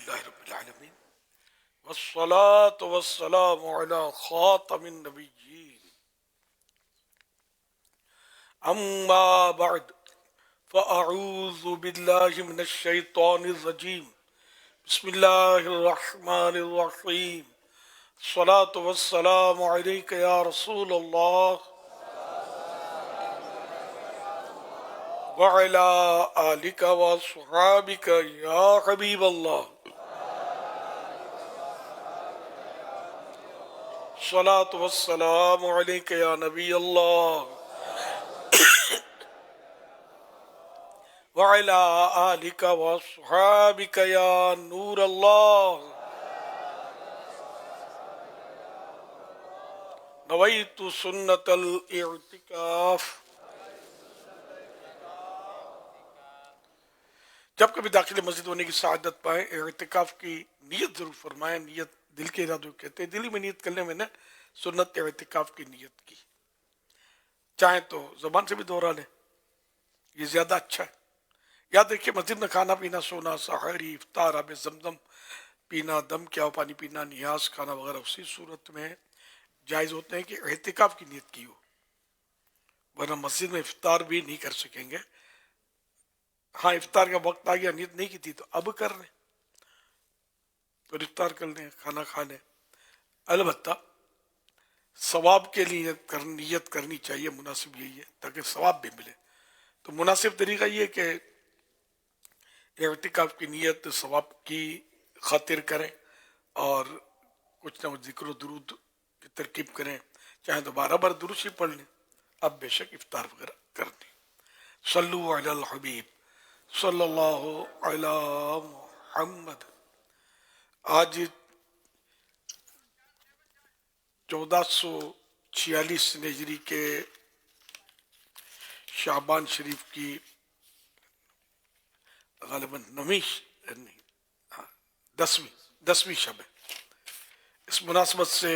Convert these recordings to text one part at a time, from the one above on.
للہ رب العالمین والصلاة والسلام علی خاتم النبیین اما بعد فاعوذ باللہ من الشیطان الرجیم بسم اللہ الرحمن الرحیم الصلاة والسلام علیک یا رسول اللہ وعلی آلک واصحابک یا حبیب اللہ الصلاة والسلام علیک یا نبی اللہ وعلی آلک واصحابک یا نور اللہ نویت سنت الاعتکاف۔ جب کبھی داخل مسجد ہونے کی سعادت پائیں اعتکاف کی نیت ضرور فرمائیں۔ نیت دل کے ارادوں کہتے ہیں، دلی میں نیت کرنے میں نے سنت اعتکاف کی نیت کی، چاہیں تو زبان سے بھی دہرا لیں، یہ زیادہ اچھا ہے۔ یاد رکھیے مسجد میں کھانا پینا، سونا، سحری، افطار، آب زمزم پینا، دم کیا پانی پینا، نیاز کھانا وغیرہ اسی صورت میں جائز ہوتے ہیں کہ اعتکاف کی نیت کی ہو، ورنہ مسجد میں افطار بھی نہیں کر سکیں گے۔ ہاں افطار کا وقت آ گیا، نیت نہیں کی تھی تو اب کر لیں، تو افطار کر لیں، کھانا کھا لیں۔ البتہ ثواب کے لیے نیت کرنی چاہیے، مناسب یہی ہے تاکہ ثواب بھی ملے۔ تو مناسب طریقہ یہ کہ اعتکاف کی نیت ثواب کی خاطر کریں اور کچھ نہ کچھ ذکر و درود کی ترکیب کریں، چاہے تو 12 بار درود ہی پڑھ لیں، اب بے شک افطار وغیرہ کر دیں۔ صلو علی الحبیب صلی اللہ علی محمد۔ آج 1446 ہجری کے شعبان شریف کی غالباً 10ویں شب ہے۔ اس مناسبت سے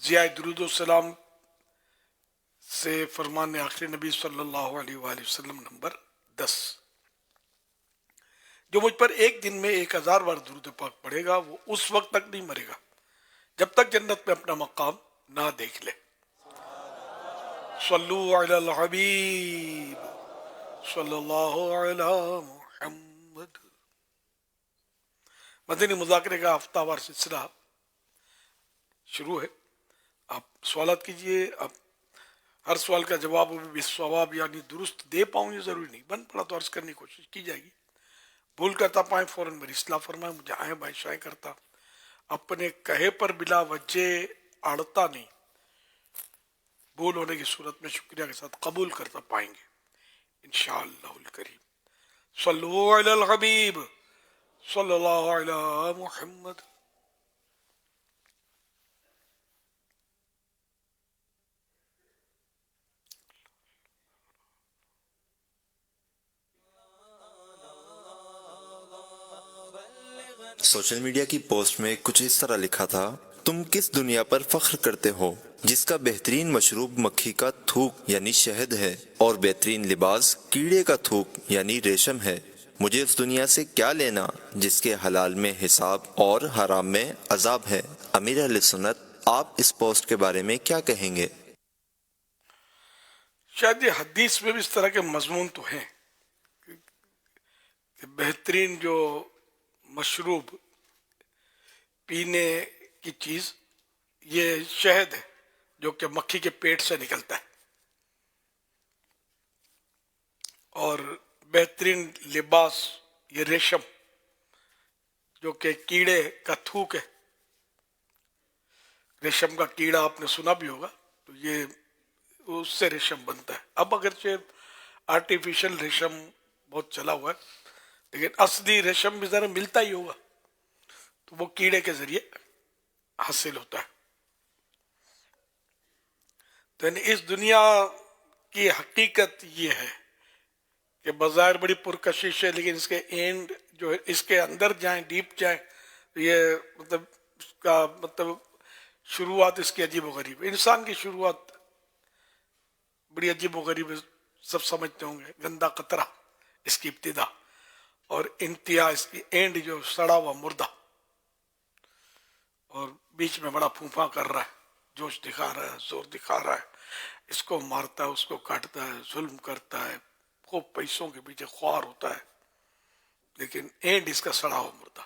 ضیاء درود و سلام سے فرمان آخر نبی صلی اللہ علیہ وآلہ وسلم نمبر 10، جو مجھ پر ایک دن میں 1000 بار درود پاک پڑھے گا وہ اس وقت تک نہیں مرے گا جب تک جنت میں اپنا مقام نہ دیکھ لے۔ صلو علی الحبیب صلی اللہ علی محمد۔ مدنی مذاکرے کا ہفتہ وار سلسلہ شروع ہے۔ آپ سوالات کیجئے، آپ ہر سوال کا جواب بالصواب یعنی درست دے پاؤں یہ ضروری نہیں، بن پڑا تو عرض کرنے کی کوشش کی جائے گی۔ بھول کرتا پائیں فوراً میری اصلاح فرمائیں، مجھے آئیں بائیں شائیں کرتا اپنے کہے پر بلا وجہ اڑتا نہیں، بھول ہونے کی صورت میں شکریہ کے ساتھ قبول کرتا پائیں گے انشاءاللہ الکریم۔ صلو علی الحبیب صلی اللہ علی محمد۔ سوشل میڈیا کی پوسٹ میں کچھ اس طرح لکھا تھا: تم کس دنیا پر فخر کرتے ہو جس کا بہترین مشروب مکھی کا تھوک یعنی شہد ہے اور بہترین لباس کیڑے کا تھوک یعنی ریشم ہے؟ مجھے اس دنیا سے کیا لینا جس کے حلال میں حساب اور حرام میں عذاب ہے؟ امیر اہل سنت، آپ اس پوسٹ کے بارے میں کیا کہیں گے؟ شاید یہ حدیث میں بھی اس طرح کے مضمون تو ہیں کہ بہترین جو مشروب پینے کی چیز یہ شہد ہے جو کہ مکھی کے پیٹ سے نکلتا ہے، اور بہترین لباس یہ ریشم جو کہ کیڑے کا تھوک ہے۔ ریشم کا کیڑا آپ نے سنا بھی ہوگا، تو یہ اس سے ریشم بنتا ہے۔ اب اگرچہ آرٹیفیشل ریشم بہت چلا ہوا ہے لیکن اصلی ریشم بھی ذرا ملتا ہی ہوگا، تو وہ کیڑے کے ذریعے حاصل ہوتا ہے۔ تو یعنی اس دنیا کی حقیقت یہ ہے کہ بظاہر بڑی پرکشش ہے لیکن اس کے اینڈ جو ہے، اس کے اندر جائیں، ڈیپ جائیں، تو یہ اس کا شروعات اس کی عجیب و غریب ہے۔ انسان کی شروعات بڑی عجیب و غریب ہے۔ سب سمجھتے ہوں گے گندا قطرہ اس کی ابتدا اور انتہا اس کی اینڈ جو سڑا ہوا مردہ اور بیچ میں بڑا پھونپا کر رہا ہے جوش دکھا رہا ہے زور دکھا رہا ہے اس کو مارتا ہے اس کو کاٹتا ہے ظلم کرتا ہے خوب پیسوں کے پیچھے خوار ہوتا ہے لیکن اینڈ اس کا سڑا ہوا مردہ.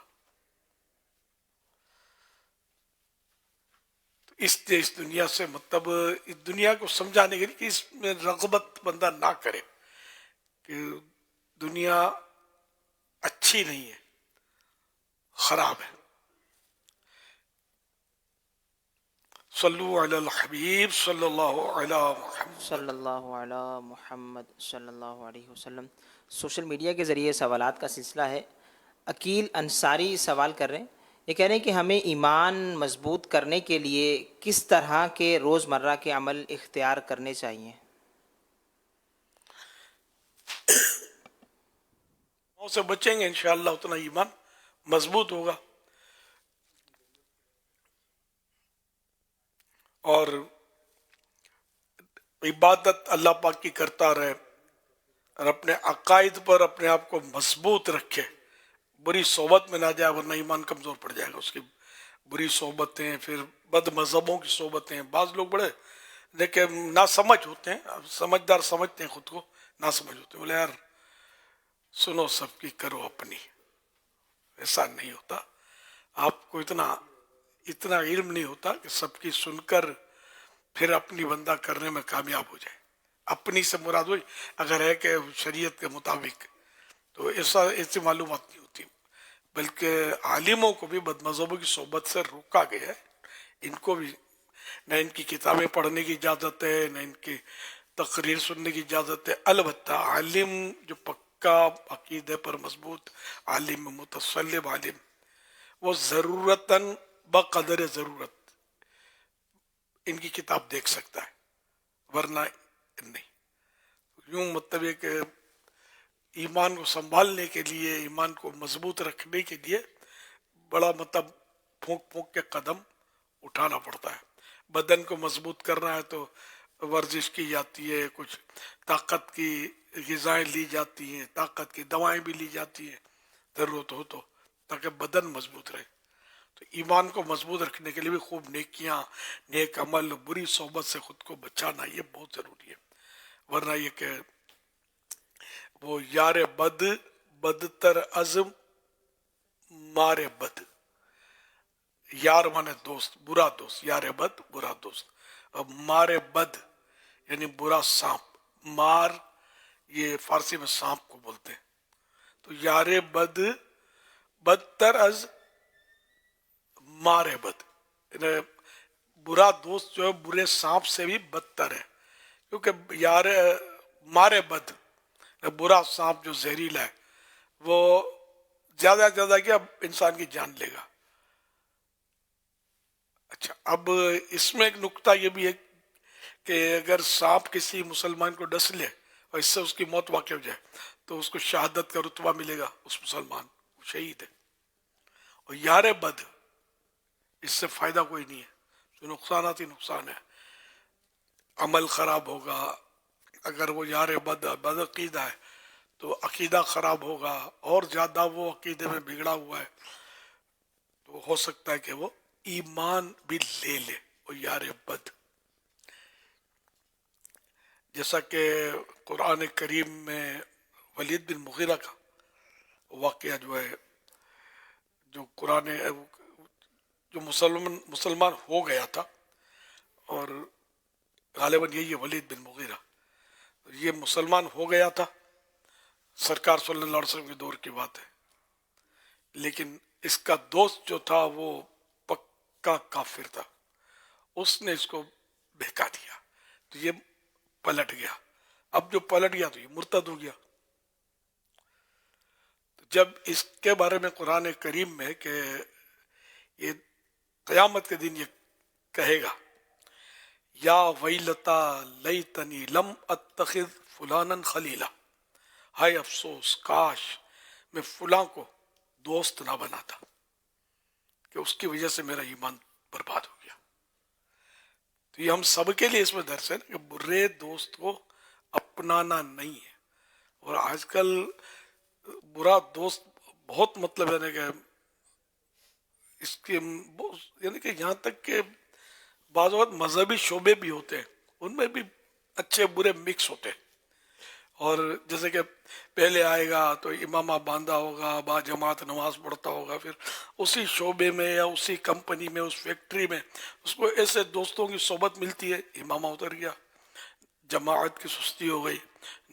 اس دنیا سے مطلب اس دنیا کو سمجھانے کے لیے کہ اس میں رغبت بندہ نہ کرے کہ دنیا اچھی نہیں ہے خراب ہے. صلو علی الحبیب صلی اللہ علی محمد. صلی اللہ علی محمد صلی اللہ علیہ وسلم. سوشل میڈیا کے ذریعے سوالات کا سلسلہ ہے. عقیل انصاری سوال کر رہے ہیں. یہ کہہ رہے ہیں کہ ہمیں ایمان مضبوط کرنے کے لیے کس طرح کے روزمرہ کے عمل اختیار کرنے چاہیے؟ سے بچیں گے انشاءاللہ اتنا ایمان مضبوط ہوگا. اور عبادت اللہ پاک کی کرتا رہے اور اپنے عقائد پر اپنے آپ کو مضبوط رکھے. بری صحبت میں نہ جائے ورنہ ایمان کمزور پڑ جائے گا. اس کی بری صحبتیں پھر بد مذہبوں کی صحبتیں. بعض لوگ بڑے لیکن نہ سمجھ ہوتے ہیں سمجھدار سمجھتے ہیں خود کو نہ سمجھ ہوتے ہیں بولے یار سنو سب کی کرو اپنی. ایسا نہیں ہوتا. آپ کو اتنا علم نہیں ہوتا کہ سب کی سن کر پھر اپنی بندہ کرنے میں کامیاب ہو جائے. اپنی سے مراد ہوئی اگر ہے کہ شریعت کے مطابق تو ایسی معلومات نہیں ہوتی. بلکہ عالموں کو بھی بد مذہبوں کی صحبت سے روکا گیا ہے. ان کو بھی نہ ان کی کتابیں پڑھنے کی اجازت ہے نہ ان کی تقریر سننے کی اجازت ہے. البتہ عالم جو پکا عقیدے پر مضبوط عالم متصلب عالم وہ ضرورتاً بقدر ضرورت ان کی کتاب دیکھ سکتا ہے ورنہ نہیں. یوں مطلب ہے کہ ایمان کو سنبھالنے کے لیے ایمان کو مضبوط رکھنے کے لیے بڑا مطلب پھونک پھونک کے قدم اٹھانا پڑتا ہے. بدن کو مضبوط کرنا ہے تو ورزش کی جاتی ہے. کچھ طاقت کی غذائیں لی جاتی ہیں طاقت کی دوائیں بھی لی جاتی ہیں ضرورت ہو تو تاکہ بدن مضبوط رہے. تو ایمان کو مضبوط رکھنے کے لیے بھی خوب نیکیاں نیک عمل بری صحبت سے خود کو بچانا یہ بہت ضروری ہے. ورنہ یہ کہ وہ یار بد بدتر عزم مارے بد. یار مانے دوست برا دوست یار بد برا دوست. اب مارے بد یعنی برا سانپ. مار یہ فارسی میں سانپ کو بولتے ہیں. تو یار بد بدتر از مارے بد یعنی برا دوست جو ہے برے سانپ سے بھی بدتر ہے. کیونکہ یار مارے بد برا سانپ جو زہریلا ہے وہ زیادہ زیادہ کیا انسان کی جان لے گا. اچھا اب اس میں ایک نکتہ یہ بھی ہے کہ اگر سانپ کسی مسلمان کو ڈس لے اور اس سے اس کی موت واقع ہو جائے تو اس کو شہادت کا رتبہ ملے گا. اس مسلمان وہ شہید ہے. اور یار بد اس سے فائدہ کوئی نہیں ہے. تو نقصانات ہی نقصان ہے. عمل خراب ہوگا اگر وہ یار بد عقیدہ ہے تو عقیدہ خراب ہوگا اور زیادہ وہ عقیدے میں بگڑا ہوا ہے تو ہو سکتا ہے کہ وہ ایمان بھی لے لے. وہ یار بد جیسا کہ قرآن کریم میں ولید بن مغیرہ کا واقعہ جو ہے جو قرآن جو مسلمان ہو گیا تھا اور غالباً یہی ہے ولید بن مغیرہ. یہ مسلمان ہو گیا تھا سرکار صلی اللہ علیہ وسلم کے دور کی بات ہے لیکن اس کا دوست جو تھا وہ پکا کافر تھا. اس نے اس کو بہکا دیا تو یہ پلٹ گیا. اب جو پلٹ گیا تو یہ مرتد ہو گیا. تو جب اس کے بارے میں قرآن کریم میں کہ یہ قیامت کے دن یہ کہے گا یا ویلتا لیتنی لم اتخذ فلانا خلیلا. ہائے افسوس کاش میں فلاں کو دوست نہ بناتا کہ اس کی وجہ سے میرا ایمان برباد ہو گیا. تو یہ ہم سب کے لیے اس میں درس ہے کہ برے دوست کو اپنانا نہیں ہے. اور آج کل برا دوست بہت مطلب ہے کہ اس کے یعنی کہ یہاں تک کہ بعض اوقات مذہبی شعبے بھی ہوتے ہیں، ان میں بھی اچھے برے مکس ہوتے ہیں. اور جیسے کہ پہلے آئے گا تو امامہ باندھا ہوگا، با جماعت نماز پڑھتا ہوگا، پھر اسی شعبے میں یا اسی کمپنی میں، اس فیکٹری میں اس کو ایسے دوستوں کی صحبت ملتی ہے، امامہ اتر گیا، جماعت کی سستی ہو گئی،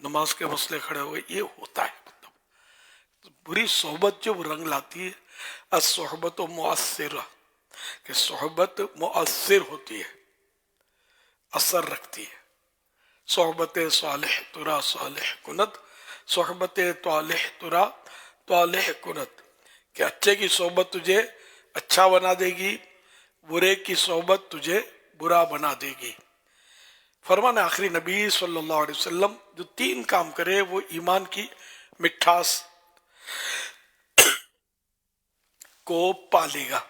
نماز کے مسئلے کھڑے ہو گئے. یہ ہوتا ہے. مطلب بری صحبت جو رنگ لاتی ہے، الصحبت مؤثرہ، کہ صحبت مؤثر ہوتی ہے، اثر رکھتی ہے. صحبت صالح ترا صالح کنت، صحبت طالح ترا طالح کنت، کہ اچھے کی صحبت تجھے اچھا بنا دے گی، برے کی صحبت تجھے برا بنا دے گی. فرمان آخری نبی صلی اللہ علیہ وسلم جو 3 کام کرے وہ ایمان کی مٹھاس کو پالے گا.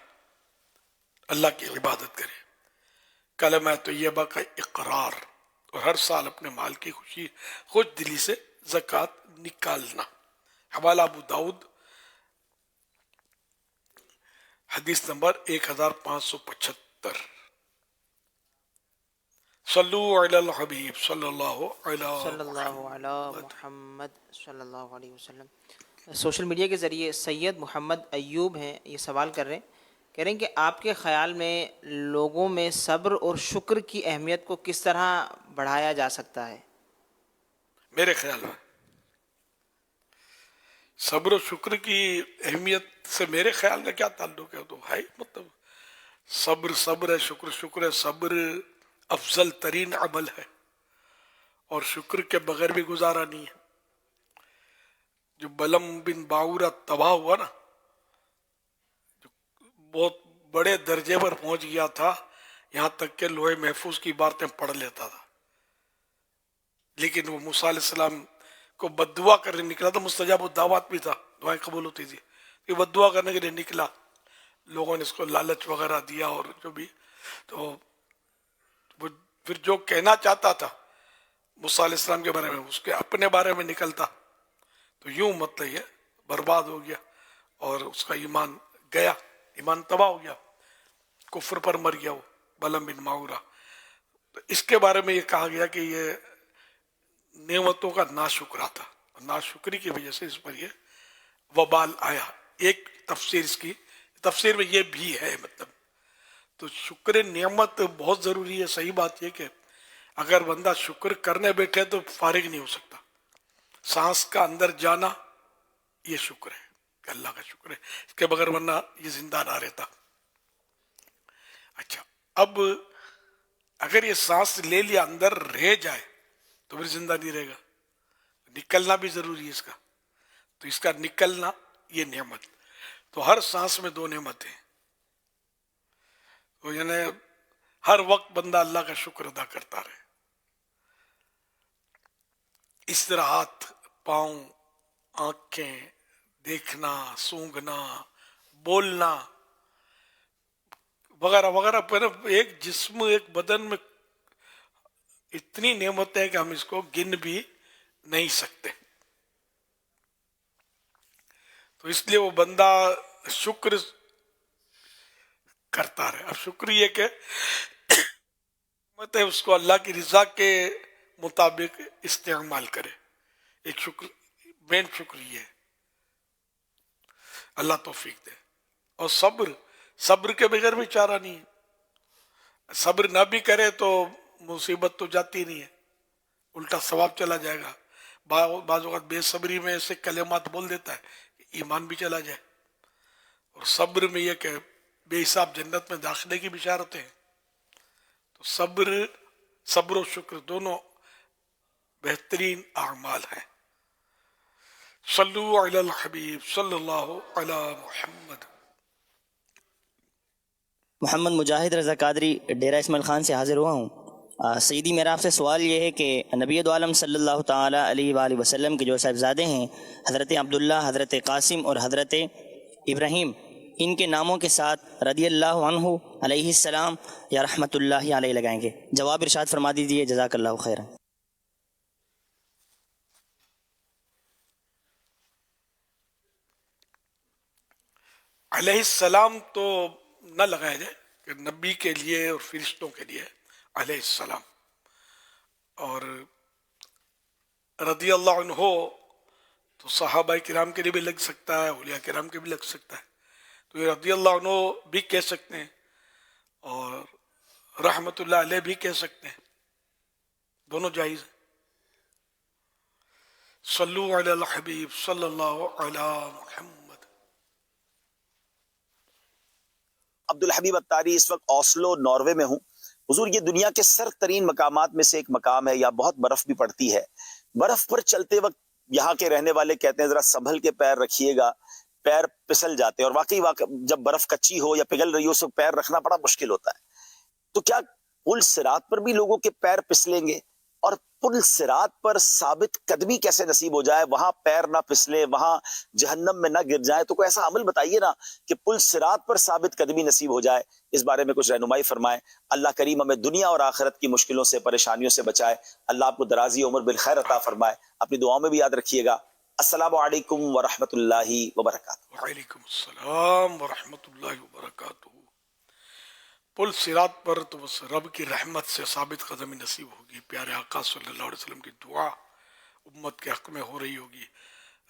اللہ کی عبادت کرے، کلمہ طیبہ کا اقرار، اور ہر سال اپنے مال کی خوش دلی سے زکوٰۃ نکالنا. حوالہ ابو داؤد، حدیث نمبر 1575. صلو علی الحبیب صلی اللہ صلی علیہ اللہ علی محمد. محمد صلی اللہ علیہ وسلم. سوشل میڈیا کے ذریعے سید محمد ایوب ہیں، یہ سوال کر رہے ہیں، کہہ رہے ہیں کہ آپ کے خیال میں لوگوں میں صبر اور شکر کی اہمیت کو کس طرح بڑھایا جا سکتا ہے؟ میرے خیال میں صبر و شکر کی اہمیت سے میرے خیال میں کیا تعلق ہے؟ تو بھائی مطلب صبر صبر ہے، شکر شکر ہے. صبر افضل ترین عمل ہے، اور شکر کے بغیر بھی گزارا نہیں ہے. جو بلم بن باورہ تباہ ہوا نا، جو بہت بڑے درجے پر پہنچ گیا تھا، یہاں تک کہ لوح محفوظ کی باتیں پڑھ لیتا تھا، لیکن وہ موسیٰ علیہ السلام کو بد دعا کرنے نکلا تھا. مستجاب الدعوات بھی تھا، دعائیں قبول ہوتی تھی. یہ بد دعا کرنے کے لیے نکلا، لوگوں نے اس کو لالچ وغیرہ دیا اور جو بھی، تو وہ پھر جو کہنا چاہتا تھا موسیٰ علیہ السلام کے بارے میں، اس کے اپنے بارے میں نکلتا، تو یوں مطلب یہ برباد ہو گیا اور اس کا ایمان گیا، ایمان تباہ ہو گیا، کفر پر مر گیا وہ بلم بن باورہ. تو اس کے بارے میں یہ کہا گیا کہ یہ نعمتوں کا ناشکرا تھا، اور ناشکری کی وجہ سے اس پر یہ وبال آیا. ایک تفسیر اس کی تفسیر میں یہ بھی ہے. مطلب تو شکر نعمت بہت ضروری ہے. صحیح بات یہ کہ اگر بندہ شکر کرنے بیٹھے تو فارغ نہیں ہو سکتا. سانس کا اندر جانا یہ شکر ہے کہ اللہ کا شکر ہے، اس کے بغیر ورنہ یہ زندہ نہ رہتا. اچھا، اب اگر یہ سانس لے لیا اندر رہ جائے تو پھر زندہ نہیں رہے گا، نکلنا بھی ضروری ہے اس کا. تو اس کا نکلنا یہ نعمت. تو ہر سانس میں 2 نعمتیں ہیں. تو یعنی ہر وقت بندہ اللہ کا شکر ادا کرتا رہے. اس طرح ہاتھ، پاؤں، آنکھیں، دیکھنا، سونگھنا، بولنا وغیرہ وغیرہ، ایک جسم، ایک بدن میں اتنی نعمتیں ہیں کہ ہم اس کو گن بھی نہیں سکتے. تو اس لیے وہ بندہ شکر کرتا رہے. اب شکر یہ کہ نعمت ہے اس کو اللہ کی رضا کے مطابق استعمال کرے. ایک شکر، مین شکر یہ ہے. اللہ توفیق دے. اور صبر کے بغیر بھی چارہ نہیں ہے. صبر نہ بھی کرے تو مصیبت تو جاتی نہیں ہے، الٹا ثواب چلا جائے گا. بعض اوقات بے صبری میں ایسے کلمات بول دیتا ہے ایمان بھی چلا جائے. اور صبر میں یہ کہ بے حساب جنت میں داخلے کی بشارتیں ہیں. تو صبر و شکر دونوں بہترین اعمال ہیں. صلو علی الحبیب صلی اللہ علی محمد. محمد مجاہد رضا قادری ڈیرہ اسماعیل خان سے حاضر ہوا ہوں. سیدی میرا آپ سے سوال یہ ہے کہ نبی دو عالم صلی اللہ تعالیٰ علیہ وآلہ وسلم کے جو صاحبزادے ہیں حضرت عبداللہ، حضرت قاسم اور حضرت ابراہیم، ان کے ناموں کے ساتھ رضی اللہ عنہ، علیہ السلام یا رحمۃ اللہ علیہ لگائیں گے؟ جواب ارشاد فرما دیجیے، جزاک اللہ خیرا. علیہ السلام تو نہ لگایا جائے کہ نبی کے لیے اور فرشتوں کے لیے علیہ السلام، اور رضی اللہ عنہ تو صحابہ کرام کے لیے بھی لگ سکتا ہے، اولیاء کرام کے بھی لگ سکتا ہے، تو یہ رضی اللہ عنہ بھی کہہ سکتے ہیں اور رحمت اللہ علیہ بھی کہہ سکتے ہیں، دونوں جائز ہیں۔ صلو علی الحبیب صلی اللہ علی محمد۔ عبدالحبیب اتاری، اس وقت اوسلو ناروے میں ہوں۔ حضور، یہ دنیا کے سر ترین مقامات میں سے ایک مقام ہے، یا بہت برف بھی پڑتی ہے۔ برف پر چلتے وقت یہاں کے رہنے والے کہتے ہیں ذرا سنبھل کے پیر رکھیے گا، پیر پسل جاتے ہیں، اور واقعی جب برف کچی ہو یا پگھل رہی ہو اس وقت پیر رکھنا بڑا مشکل ہوتا ہے۔ تو کیا پل صراط پر بھی لوگوں کے پیر پسلیں گے؟ اور پل صراط پر ثابت قدمی کیسے نصیب ہو جائے، وہاں پیر نہ پسلے، وہاں جہنم میں نہ گر جائے؟ تو کوئی ایسا عمل بتائیے نا کہ پل صراط پر ثابت قدمی نصیب ہو جائے، اس بارے میں کچھ رہنمائی فرمائیں۔ اللہ کریم ہمیں دنیا اور آخرت کی مشکلوں سے، پریشانیوں سے بچائے۔ اللہ آپ کو درازی عمر بالخیر عطا فرمائے۔ اپنی دعاؤں میں بھی یاد رکھیے گا۔ السلام علیکم ورحمۃ اللہ وبرکاتہ۔ وعلیکم السلام ورحمۃ اللہ وبرکاتہ۔ پل صراط پر تو بس رب کی رحمت سے ثابت قدمی نصیب ہوگی۔ پیارے آقا صلی اللہ علیہ وسلم کی دعا امت کے حق میں ہو رہی ہوگی،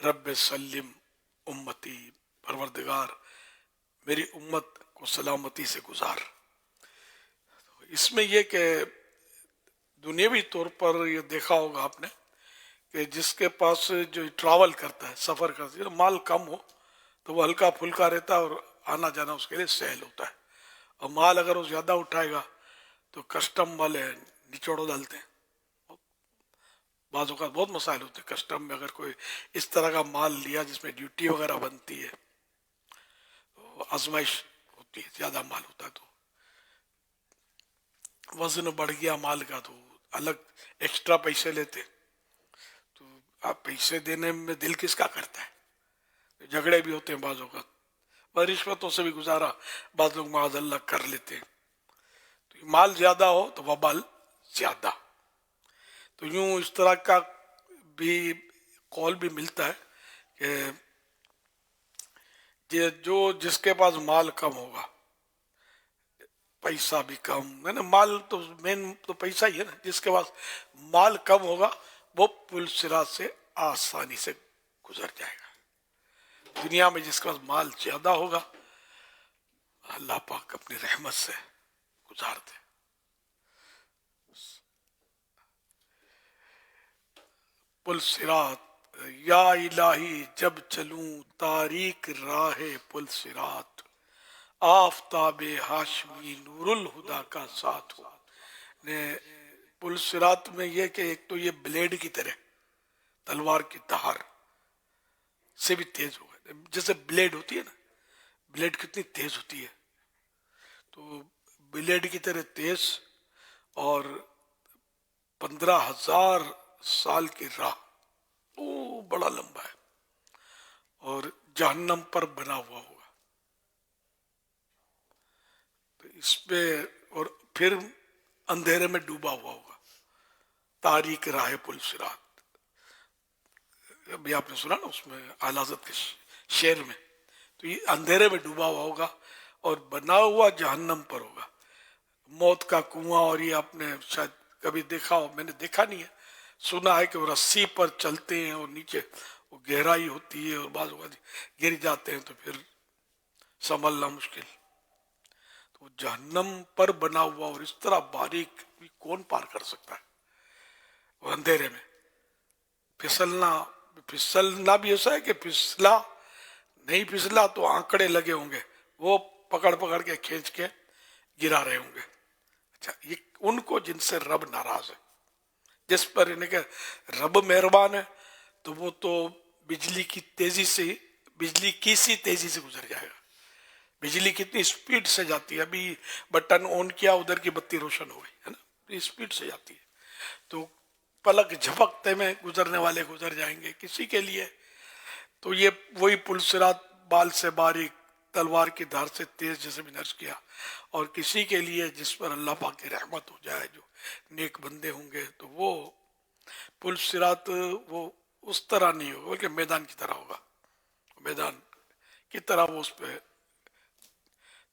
رب سلم امتی، پروردگار میری امت کو سلامتی سے گزار۔ اس میں یہ کہ دنیاوی طور پر یہ دیکھا ہوگا آپ نے کہ جس کے پاس جو ٹراول کرتا ہے، سفر کرتا ہے، مال کم ہو تو وہ ہلکا پھلکا رہتا ہے اور آنا جانا اس کے لیے سہل ہوتا ہے، اور مال اگر وہ زیادہ اٹھائے گا تو کسٹم والے نچوڑ ڈالتے ہیں۔ بعض اوقات بہت مسائل ہوتے ہیں کسٹم میں، اگر کوئی اس طرح کا مال لیا جس میں ڈیوٹی وغیرہ بنتی ہے، تو آزمائش ہوتی ہے، زیادہ مال ہوتا ہے تو وزن بڑھ گیا مال کا تو الگ ایکسٹرا پیسے لیتے۔ تو آپ پیسے دینے میں دل کس کا کرتا ہے؟ جھگڑے بھی ہوتے ہیں بعض اوقات، اور رشوتوں سے بھی گزارا بعض لوگ معاذ اللہ کر لیتے ہیں۔ تو مال زیادہ ہو تو وبال زیادہ۔ تو یوں اس طرح کا بھی قول بھی ملتا ہے کہ جو جس کے پاس مال کم ہوگا، پیسہ بھی کم ہے نا، مال تو مین تو پیسہ ہی ہے نا، جس کے پاس مال کم ہوگا وہ پل صراط سے آسانی سے گزر جائے گا۔ دنیا میں جس کے پاس مال زیادہ ہوگا اللہ پاک اپنی رحمت سے گزار دے۔ پل صراط، یا الہی جب چلوں تاریک راہ پل صراط، آفتاب ہاشمی نور الہدا کا ساتھ ہو۔ پل صراط میں یہ کہ ایک تو یہ بلیڈ کی طرح، تلوار کی دھار سے بھی تیز ہوگا، جیسے بلیڈ ہوتی ہے نا، بلیڈ کتنی تیز ہوتی ہے، تو بلیڈ کی طرح تیز، اور 15,000 سال کی راہ، وہ بڑا لمبا ہے، اور جہنم پر بنا ہوا ہوگا۔ تو اس پہ اور پھر اندھیرے میں ڈوبا ہوا ہوگا، تاریک راہ پل صراط۔ ابھی آپ نے سنا نا اس میں اعلی حضرت کے شعر میں، تو یہ اندھیرے میں ڈوبا ہوا ہوگا اور بنا ہوا جہنم پر ہوگا، موت کا کنواں۔ اور یہ آپ نے شاید کبھی دیکھا ہو، میں نے دیکھا نہیں ہے، سنا ہے کہ وہ رسی پر چلتے ہیں اور نیچے وہ گہرائی ہوتی ہے اور بعض اوقات گر جاتے ہیں تو پھر سنبھلنا مشکل۔ تو جہنم پر بنا ہوا اور اس طرح باریک بھی کون پار کر سکتا ہے؟ اور اندھیرے میں پھسلنا بھی ایسا ہے کہ پھسلا نہیں پھسلا تو آنکڑے لگے ہوں گے، وہ پکڑ پکڑ کے کھینچ کے گرا رہے ہوں گے۔ اچھا، یہ ان کو جن سے رب ناراض ہے، جس پر انہیں کہ رب مہربان ہے، تو وہ تو بجلی کی سی تیزی سے گزر جائے گا۔ بجلی کتنی اسپیڈ سے جاتی ہے، ابھی بٹن آن کیا ادھر کی بتی روشن ہو گئی ہے نا، اسپیڈ سے جاتی ہے۔ تو پلک جھپکتے میں گزرنے والے گزر جائیں گے، کسی کے لیے تو یہ وہی پل صراط بال سے باریک، تلوار کی دھار سے تیز، جیسے بھی نرس کیا، اور کسی کے لیے جس پر اللہ پاک کی رحمت ہو جائے، جو نیک بندے ہوں گے، تو وہ پل صراط وہ اس طرح نہیں ہوگا بلکہ میدان کی طرح ہوگا، میدان کی طرح وہ اس پہ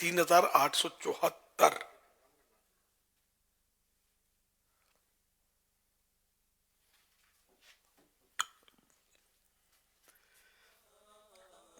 3874।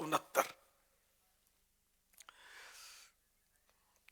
69।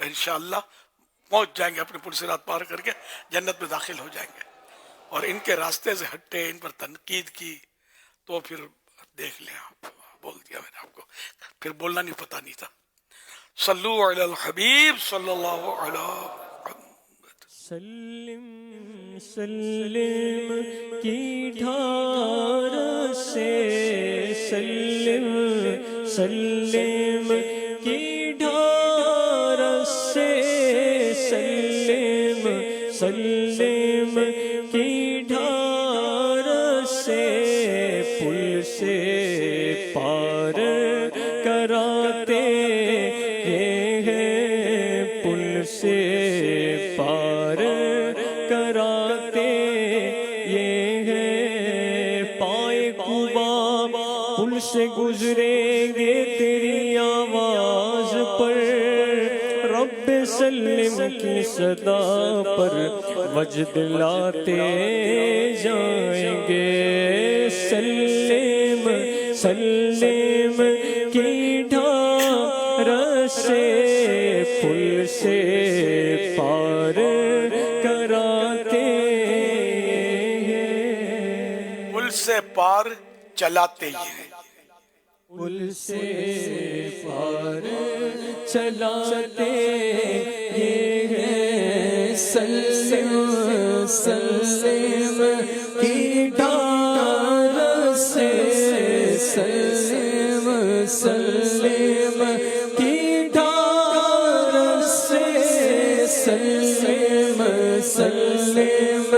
انشاءاللہ پہنچ جائیں گے، اپنے پرسرات پار کر کے جنت میں داخل ہو جائیں گے. اور ان کے راستے سے ہٹے، ان پر تنقید کی تو پھر دیکھ لیں آپ. بول دیا میں نے آپ کو، پھر بولنا نہیں، پتہ نہیں تھا. صلو علی الحبیب صلی اللہ علیہ محمد. سلم سلم کی ڈھار سے، سلم سلم کی ڈھار سے، سلم سلم کی ڈھار سے، پل سے پار کراتے ہیں، پل سے پار کراتے یہ ہے. پائے کوبا پل سے گزریں گے تیری آواز پر، رب سلم کی صدا پر وجد لاتے جائیں گے. سلم سلم کی ڈھار سے، پل سے پار کراتے ہیں، پل سے پار چلاتے ہیں. پل سے پار چلاتے یہ ہیں. سلم سلم کی ڈار سے، سلم سلم کی ڈار سے، سلم سلم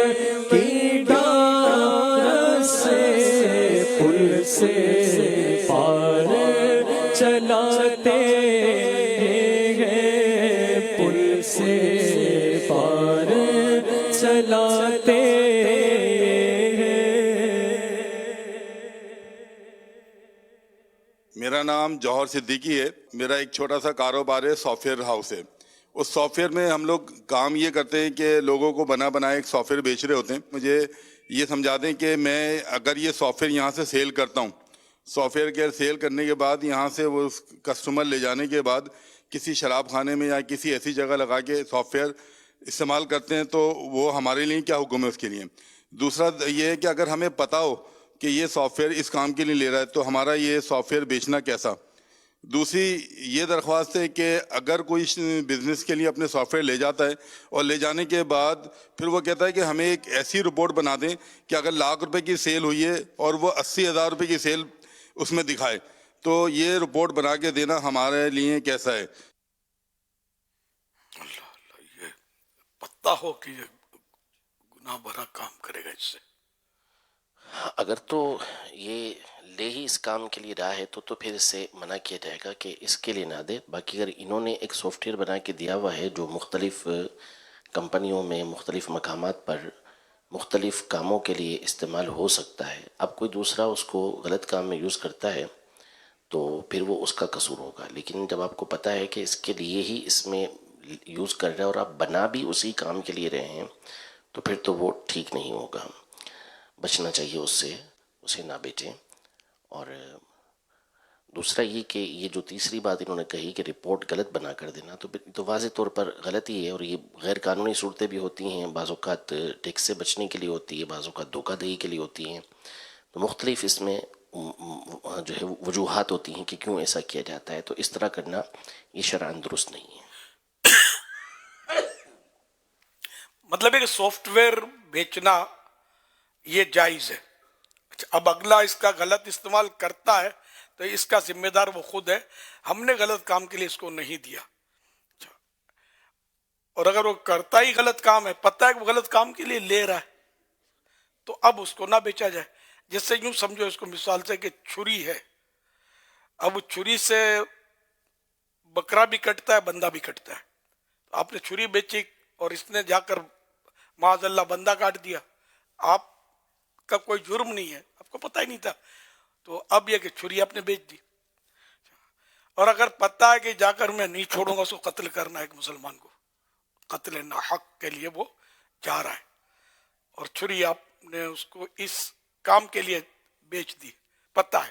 کی ڈار سے، پل سے پار چلاتے ہیں، پل سے پار چلاتے ہیں. میرا نام جوہر صدیقی ہے. میرا ایک چھوٹا سا کاروبار ہے، سافٹ ویئر ہاؤس ہے. اس سافٹ ویئر میں ہم لوگ کام یہ کرتے ہیں کہ لوگوں کو بنا بنائے ایک سافٹ ویئر بیچ رہے ہوتے ہیں. مجھے یہ سمجھا دیں کہ میں اگر یہ سافٹ ویئر یہاں سے سیل کرتا ہوں، سافٹ ویئر کے سیل کرنے کے بعد یہاں سے وہ کسٹمر لے جانے کے بعد کسی شراب خانے میں یا کسی ایسی جگہ لگا کے سافٹ ویئر استعمال کرتے ہیں تو وہ ہمارے لیے کیا حکم ہے اس کے لیے. دوسرا یہ ہے کہ اگر ہمیں پتہ ہو کہ یہ سافٹ ویئر اس کام کے لیے لے رہا ہے تو ہمارا یہ سافٹ ویئر بیچنا کیسا. دوسری یہ درخواست ہے کہ اگر کوئی بزنس کے لیے اپنے سافٹ ویئر لے جاتا ہے اور لے جانے کے بعد پھر وہ کہتا ہے کہ ہمیں ایک ایسی رپورٹ بنا دیں کہ اگر ₹1,00,000 کی سیل ہوئی ہے اور وہ ₹80,000 کی سیل اس میں دکھائے تو یہ رپورٹ بنا کے دینا ہمارے لیے کیسا ہے. اللہ اللہ، یہ پتہ ہو کہ یہ گناہ بھرا کام کرے گا اس سے. اگر تو یہ لے ہی اس کام کے لیے رہا ہے تو پھر اس سے منع کیا جائے گا کہ اس کے لیے نہ دے. باقی اگر انہوں نے ایک سافٹ ویئر بنا کے دیا ہوا ہے جو مختلف کمپنیوں میں مختلف مقامات پر مختلف کاموں کے لیے استعمال ہو سکتا ہے، اب کوئی دوسرا اس کو غلط کام میں یوز کرتا ہے تو پھر وہ اس کا قصور ہوگا. لیکن جب آپ کو پتہ ہے کہ اس کے لیے ہی اس میں یوز کر رہے ہیں اور آپ بنا بھی اسی کام کے لیے رہے ہیں تو پھر تو وہ ٹھیک نہیں ہوگا. بچنا چاہیے اس سے، اسے نہ بیچیں. اور دوسرا یہ کہ یہ جو تیسری بات انہوں نے کہی کہ رپورٹ غلط بنا کر دینا تو واضح طور پر غلط ہی ہے. اور یہ غیر قانونی صورتیں بھی ہوتی ہیں، بعض اوقات ٹیکس سے بچنے کے لیے ہوتی ہے، بعض اوقات دھوکہ دہی کے لیے ہوتی ہیں. تو مختلف اس میں جو ہے وجوہات ہوتی ہیں کہ کیوں ایسا کیا جاتا ہے. تو اس طرح کرنا یہ شرعاً درست نہیں ہے. مطلب ہے کہ سافٹ ویئر بیچنا یہ جائز ہے. اچھا، اب اگلا اس کا غلط استعمال کرتا ہے تو اس کا ذمہ دار وہ خود ہے. ہم نے غلط کام کے لیے اس کو نہیں دیا. اچھا، اور اگر وہ کرتا ہی غلط کام ہے، پتہ ہے کہ وہ غلط کام کے لیے لے رہا ہے، تو اب اس کو نہ بیچا جائے. جس سے یوں سمجھو اس کو مثال سے کہ چھری ہے، اب چھری سے بکرا بھی کٹتا ہے، بندہ بھی کٹتا ہے. آپ نے چھری بیچی اور اس نے جا کر معاذ اللہ بندہ کاٹ دیا، آپ کا کوئی جرم نہیں ہے، آپ کو پتہ ہی نہیں تھا. تو اب یہ کہ چھری آپ نے بیچ دی. اور اگر پتہ ہے کہ جا کر میں نہیں چھوڑوں گا اس کو قتل کرنا، ایک مسلمان کو قتل ناحق کے لیے وہ جا رہا ہے، اور چھری آپ نے اس کو اس کام کے لیے بیچ دی، پتہ ہے،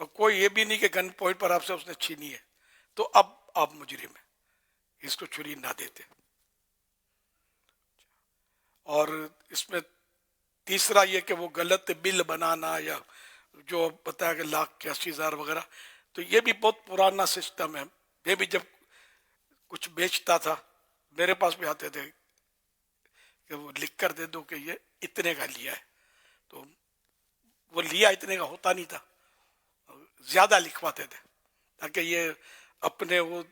اور کوئی یہ بھی نہیں کہ گن پوائنٹ پر آپ سے اس نے چھینی ہے، تو اب آپ مجرم ہیں. اس کو چھری نہ دیتے. اور اس میں تیسرا یہ کہ وہ غلط بل بنانا یا جو بتایا کہ 1,81,000 وغیرہ، تو یہ بھی بہت پرانا سسٹم ہے. یہ بھی جب کچھ بیچتا تھا میرے پاس بھی آتے تھے کہ وہ لکھ کر دے دو کہ یہ اتنے کا لیا ہے، تو وہ لیا اتنے کا ہوتا نہیں تھا، زیادہ لکھواتے تھے تاکہ یہ اپنے وہ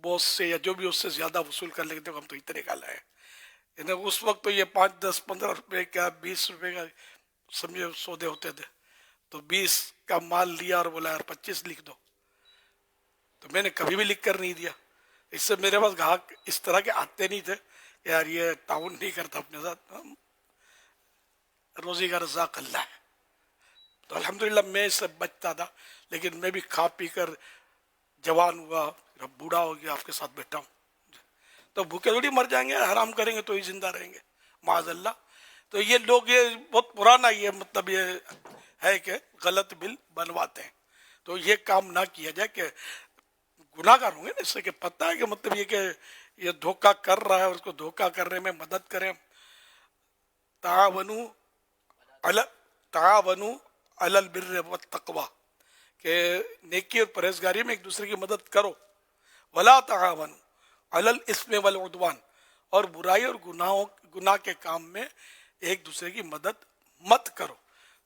باس سے یا جو بھی اس سے زیادہ وصول کر لیں گے. ہم تو اتنے کا لائے. یعنی اس وقت تو یہ 5, 10, 15 روپے کا 20 روپے کا سمجھے سودے ہوتے تھے. تو 20 کا مال لیا اور بولا یار 25 لکھ دو، تو میں نے کبھی بھی لکھ کر نہیں دیا. اس سے میرے پاس گاہک اس طرح کے آتے نہیں تھے کہ یار یہ تعاون نہیں کرتا اپنے ساتھ، روزی کا رزاق اللہ ہے. تو الحمدللہ میں اس سے بچتا تھا، لیکن میں بھی کھا پی کر جوان ہوا، بوڑھا ہو گیا، آپ کے ساتھ بیٹھا ہوں. تو بھوکے تھوڑی مر جائیں گے، حرام کریں گے تو ہی زندہ رہیں گے معاذ اللہ. تو یہ لوگ یہ بہت پرانا یہ مطلب یہ ہے کہ غلط بل بنواتے ہیں. تو یہ کام نہ کیا جائے کہ گناہ گار ہوں گے نا، اس سے کہ پتہ ہے کہ مطلب یہ کہ یہ دھوکہ کر رہا ہے اور اس کو دھوکہ کرنے میں مدد کریں. تعاونوا علی البر والتقوی، کہ نیکی اور پرہیزگاری میں ایک دوسرے کی مدد کرو. ولا تعاونوا علی الاثم والعدوان، اور برائی اور گناہ کے کام میں ایک دوسرے کی مدد مت کرو.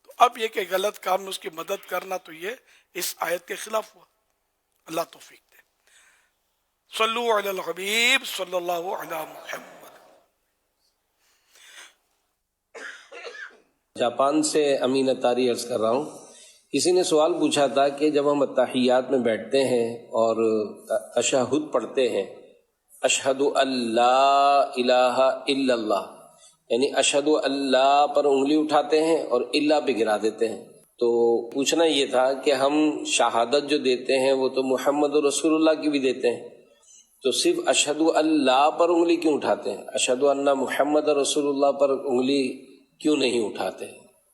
تو اب یہ کہ غلط کام میں اس کی مدد کرنا تو یہ اس آیت کے خلاف ہوا. اللہ توفیق دے. صلو علی الحبیب صلی اللہ علی محمد. جاپان سے امین اتاری عرض کر رہا ہوں. کسی نے سوال پوچھا تھا کہ جب ہم اتحیات میں بیٹھتے ہیں اور تشہد پڑھتے ہیں، اشہد اللہ الہ الا اللہ، یعنی اشہد اللہ پر انگلی اٹھاتے ہیں اور اللہ پہ گرا دیتے ہیں. تو پوچھنا یہ تھا کہ ہم شہادت جو دیتے ہیں وہ تو محمد رسول اللہ کی بھی دیتے ہیں، تو صرف اشہد اللہ پر انگلی کیوں اٹھاتے ہیں؟ اشہد ان محمد رسول اللہ پر انگلی کیوں نہیں اٹھاتے؟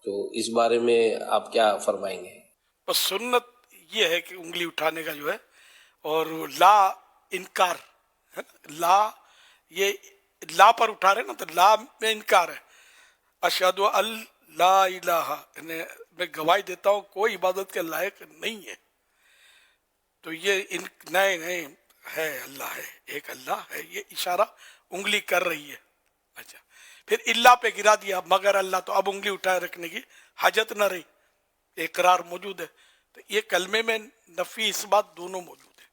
تو اس بارے میں آپ کیا فرمائیں گے؟ بس سنت یہ ہے کہ انگلی اٹھانے کا جو ہے، اور لا انکار ہے نا، لا یہ لا پر اٹھا رہے نا، تو لا میں انکار ہے. اشہد لا الہ، یعنی میں گواہی دیتا ہوں کوئی عبادت کے لائق نہیں ہے. تو یہ نہیں ہے، اللہ ہے، ایک اللہ ہے، یہ اشارہ انگلی کر رہی ہے. اچھا، پھر اللہ پہ گرا دیا مگر اللہ، تو اب انگلی اٹھائے رکھنے کی حاجت نہ رہی، اقرار موجود ہے. تو یہ کلمے میں نفی اس بات دونوں موجود ہے،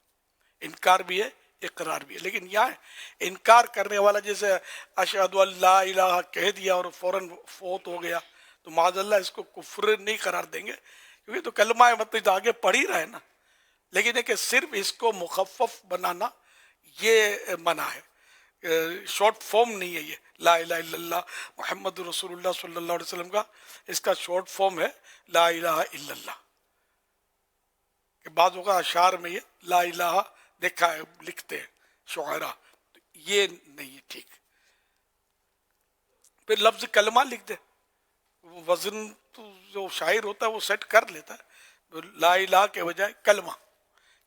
انکار بھی ہے اقرار بھی ہے. لیکن یہاں انکار کرنے والا جیسے اشہد اللہ الہ کہہ دیا اور فوراً فوت ہو گیا، تو معاذ اللہ اس کو کفر نہیں قرار دیں گے، کیونکہ تو کلمہ ہے، مطلب آگے پڑھ ہی رہا ہے نا. لیکن ہے کہ صرف اس کو مخفف بنانا یہ منع ہے، شارٹ فارم نہیں ہے. یہ لا الہ الا اللہ محمد رسول اللہ صلی اللہ علیہ وسلم کا اس کا شارٹ فارم ہے لا الہ الا اللہ. کہ بعض اوقات اشعار میں یہ لا الہ دیکھا ہے لکھتے ہیں شعراء، یہ نہیں ہے ٹھیک. پھر لفظ کلمہ لکھ دے، وزن تو جو شاعر ہوتا ہے وہ سیٹ کر لیتا ہے، لا الہ کے بجائے کلمہ،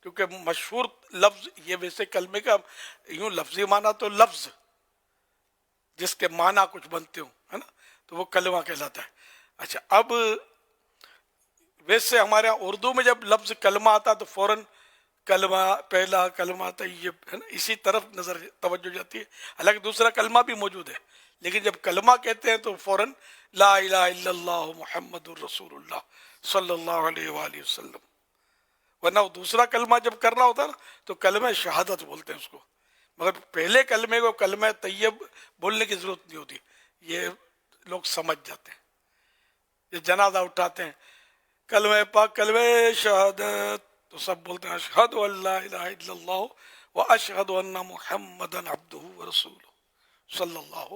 کیونکہ مشہور لفظ یہ ویسے کلمے کا یوں لفظی معنی تو لفظ جس کے معنی کچھ بنتے ہوں ہے نا، تو وہ کلمہ کہلاتا ہے. اچھا، اب ویسے ہمارے اردو میں جب لفظ کلمہ آتا تو فوراً کلمہ پہلا کلمہ طیب ہے نا، اسی طرف نظر توجہ جاتی ہے. حالانکہ دوسرا کلمہ بھی موجود ہے، لیکن جب کلمہ کہتے ہیں تو فوراً لا الہ الا اللہ محمد الرسول اللہ صلی اللہ علیہ وآلہ وسلم. ورنہ دوسرا کلمہ جب کرنا ہوتا ہے نا تو کلمہ شہادت بولتے ہیں اس کو، مگر پہلے کلمے کو کلمہ طیب بولنے کی ضرورت نہیں ہوتی. یہ لوگ سمجھ جاتے ہیں. یہ جنازہ اٹھاتے ہیں کلمہ پاک کلمہ شہادت، تو سب بولتے ہیں اشہد ان لا الہ الا اللہ و اشہد ان محمدا عبدہ ورسولہ صلی اللہ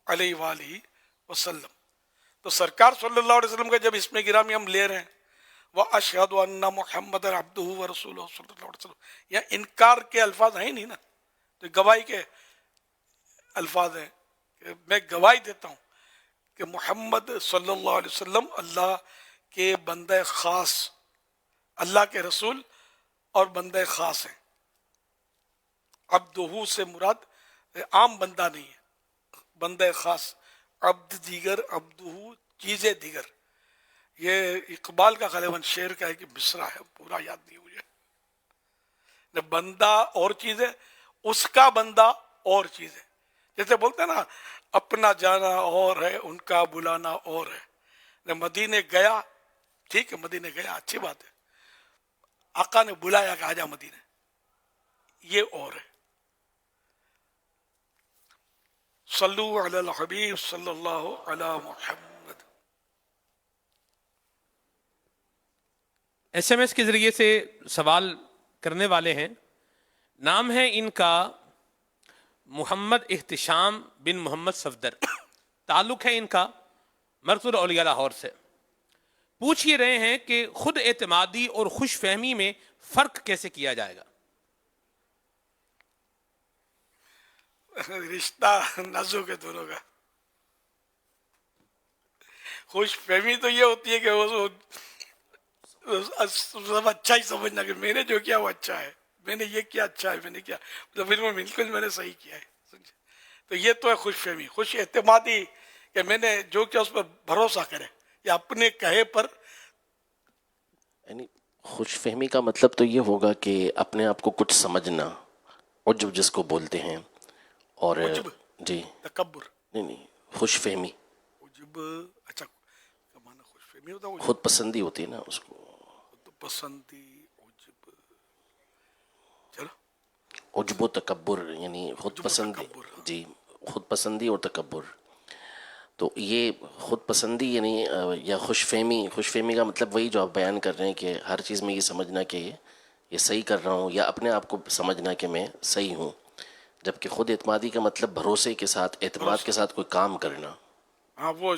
علیہ وآلہ وسلم. تو سرکار صلی اللہ علیہ وسلم کا جب اس میں گرامی ہم لے رہے ہیں وَأَشْهَدُ أَنَّ مُحَمَّدًا عَبْدُهُ وَرَسُولُهُ صلی اللہ علیہ وسلم، یہاں انکار کے الفاظ ہیں نہیں نا، تو گواہی کے الفاظ ہیں کہ میں گواہی دیتا ہوں کہ محمد صلی اللہ علیہ وسلم اللہ کے بندہ خاص، اللہ کے رسول اور بندہ خاص ہیں. عبدہو سے مراد عام بندہ نہیں ہے، بندہ خاص، عبد دیگر، عبدہو چیزیں دیگر. یہ اقبال کا غالباً شعر کا ہے کہ مصرع ہے، پورا یاد نہیں مجھے. بندہ اور چیز ہے، اس کا بندہ اور چیز ہے. جیسے بولتے ہیں نا اپنا جانا اور ہے، ان کا بلانا اور ہے. مدینے گیا، ٹھیک ہے، مدینے گیا، اچھی بات ہے. آقا نے بلایا کہ آجا مدینے، یہ اور ہے. صلو علی الحبیب صلی اللہ علی محمد. ایس ایم ایس کے ذریعے سے سوال کرنے والے ہیں، نام ہے ان کا محمد احتشام بن محمد صفدر، تعلق ہے ان کا مرکز اولیاء لاہور سے. پوچھ یہ رہے ہیں کہ خود اعتمادی اور خوش فہمی میں فرق کیسے کیا جائے گا؟ رشتہ نازک ہے دونوں کا. خوش فہمی تو یہ ہوتی ہے کہ وہ سب اچھا ہی سمجھنا کہ میں نے جو کیا وہ اچھا ہے، میں نے یہ کیا اچھا ہے، میں نے کیا تو پھر بالکل میں نے صحیح کیا ہے. تو یہ تو ہے خوش فہمی. خوش اعتمادی کہ میں نے جو کیا اس پر بھروسہ کرے یا اپنے کہے پر. یعنی خوش فہمی کا مطلب تو یہ ہوگا کہ اپنے آپ کو کچھ سمجھنا، عجب جس کو بولتے ہیں، اور عجب، جی تکبر، نہیں خوش فہمی، عجب. اچھا معنی خوش فہمی ہوتا ہے، خود پسندی ہوتی ہے نا اس کو. خود پسندی، عجب. چلو عجب و تکبر یعنی خود عجب و پسندی. تکبر. جی، خود پسندی اور تکبر. تو یہ خود پسندی یعنی یا خوش فہمی کا مطلب وہی جو آپ بیان کر رہے ہیں کہ ہر چیز میں یہ سمجھنا کہ یہ صحیح کر رہا ہوں، یا اپنے آپ کو سمجھنا کہ میں صحیح ہوں. جبکہ خود اعتمادی کا مطلب بھروسے کے ساتھ، اعتماد کے ساتھ کوئی کام کرنا. ہاں وہ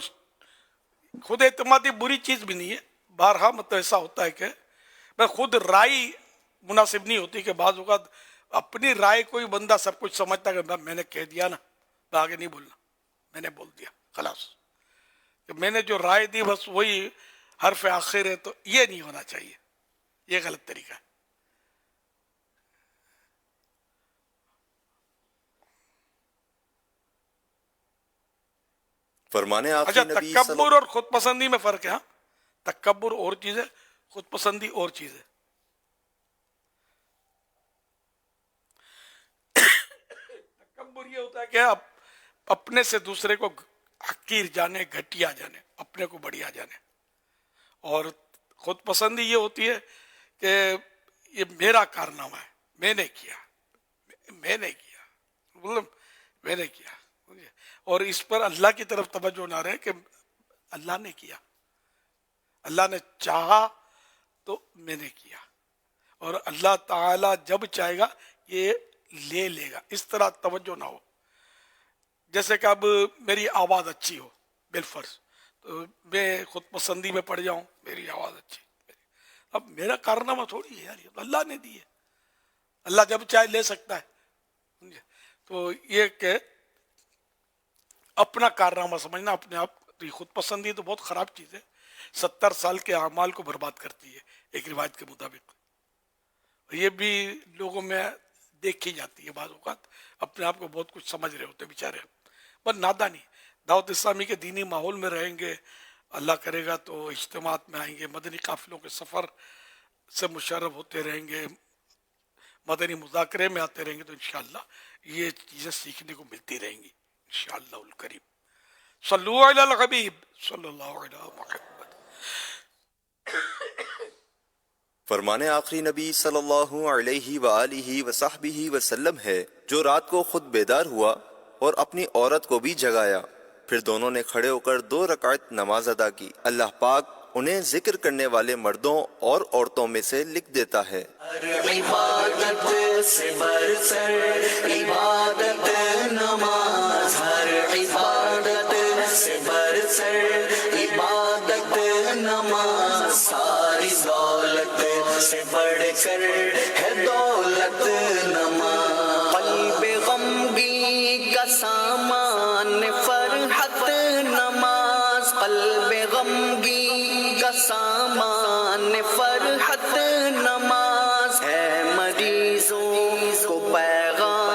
خود اعتمادی بری چیز بھی نہیں ہے. بارہا مطلب ایسا ہوتا ہے کہ میں خود رائے مناسب نہیں ہوتی کہ بعض اوقات اپنی رائے کوئی بندہ سب کچھ سمجھتا ہے کہ میں نے کہہ دیا نا، میں آگے نہیں بولنا، میں نے بول دیا خلاص، کہ میں نے جو رائے دی بس وہی حرف آخر ہے. تو یہ نہیں ہونا چاہیے، یہ غلط طریقہ ہے. فرمانے اچھا آخری نبی تکبر اور خود پسندی میں فرق ہے. ہاں تکبر اور چیز ہے، خود پسندی اور چیز ہے. تکبر یہ ہوتا ہے کہ آپ اپنے سے دوسرے کو حقیر جانے، گھٹیا جانے، اپنے کو بڑھیا جانے. اور خود پسندی یہ ہوتی ہے کہ یہ میرا کارنامہ ہے، میں نے کیا، مطلب میں نے کیا. اور اس پر اللہ کی طرف توجہ نہ رہے کہ اللہ نے کیا، اللہ نے چاہا تو میں نے کیا، اور اللہ تعالی جب چاہے گا یہ لے لے گا. اس طرح توجہ نہ ہو. جیسے کہ اب میری آواز اچھی ہو بالفرض، تو میں خود پسندی میں پڑ جاؤں، میری آواز اچھی، اب میرا کارنامہ تھوڑی ہے یار، یہ تو اللہ نے دی ہے، اللہ جب چاہے لے سکتا ہے. تو یہ کہ اپنا کارنامہ سمجھنا اپنے آپ. خود پسندی تو بہت خراب چیز ہے، 70 سال کے اعمال کو برباد کرتی ہے ایک روایت کے مطابق. یہ بھی لوگوں میں دیکھی جاتی ہے، بعض اوقات اپنے آپ کو بہت کچھ سمجھ رہے ہوتے بیچارے، بس نادانی. دعوت اسلامی کے دینی ماحول میں رہیں گے، اللہ کرے گا تو اجتماعات میں آئیں گے، مدنی قافلوں کے سفر سے مشرف ہوتے رہیں گے، مدنی مذاکرے میں آتے رہیں گے، تو انشاءاللہ یہ چیزیں سیکھنے کو ملتی رہیں گی انشاءاللہ الکریم. صلو علی الحبیب صلی اللہ علیہ محمد. فرمانے آخری نبی صلی اللہ علیہ وآلہ وصحبہ وسلم ہے، جو رات کو خود بیدار ہوا اور اپنی عورت کو بھی جگایا، پھر دونوں نے کھڑے ہو کر 2 رکعت نماز ادا کی، اللہ پاک انہیں ذکر کرنے والے مردوں اور عورتوں میں سے لکھ دیتا ہے. عبادت سے برتر عبادت نماز، ہر عبادت سے برتر عبادت نماز، ساری دولت سے بڑھ کر ہے دولت نماز. قلب غمگی کا سامان فرحت نماز، قلب غمگی کا سامان فرحت نماز، ہے مریضوں کو پیغام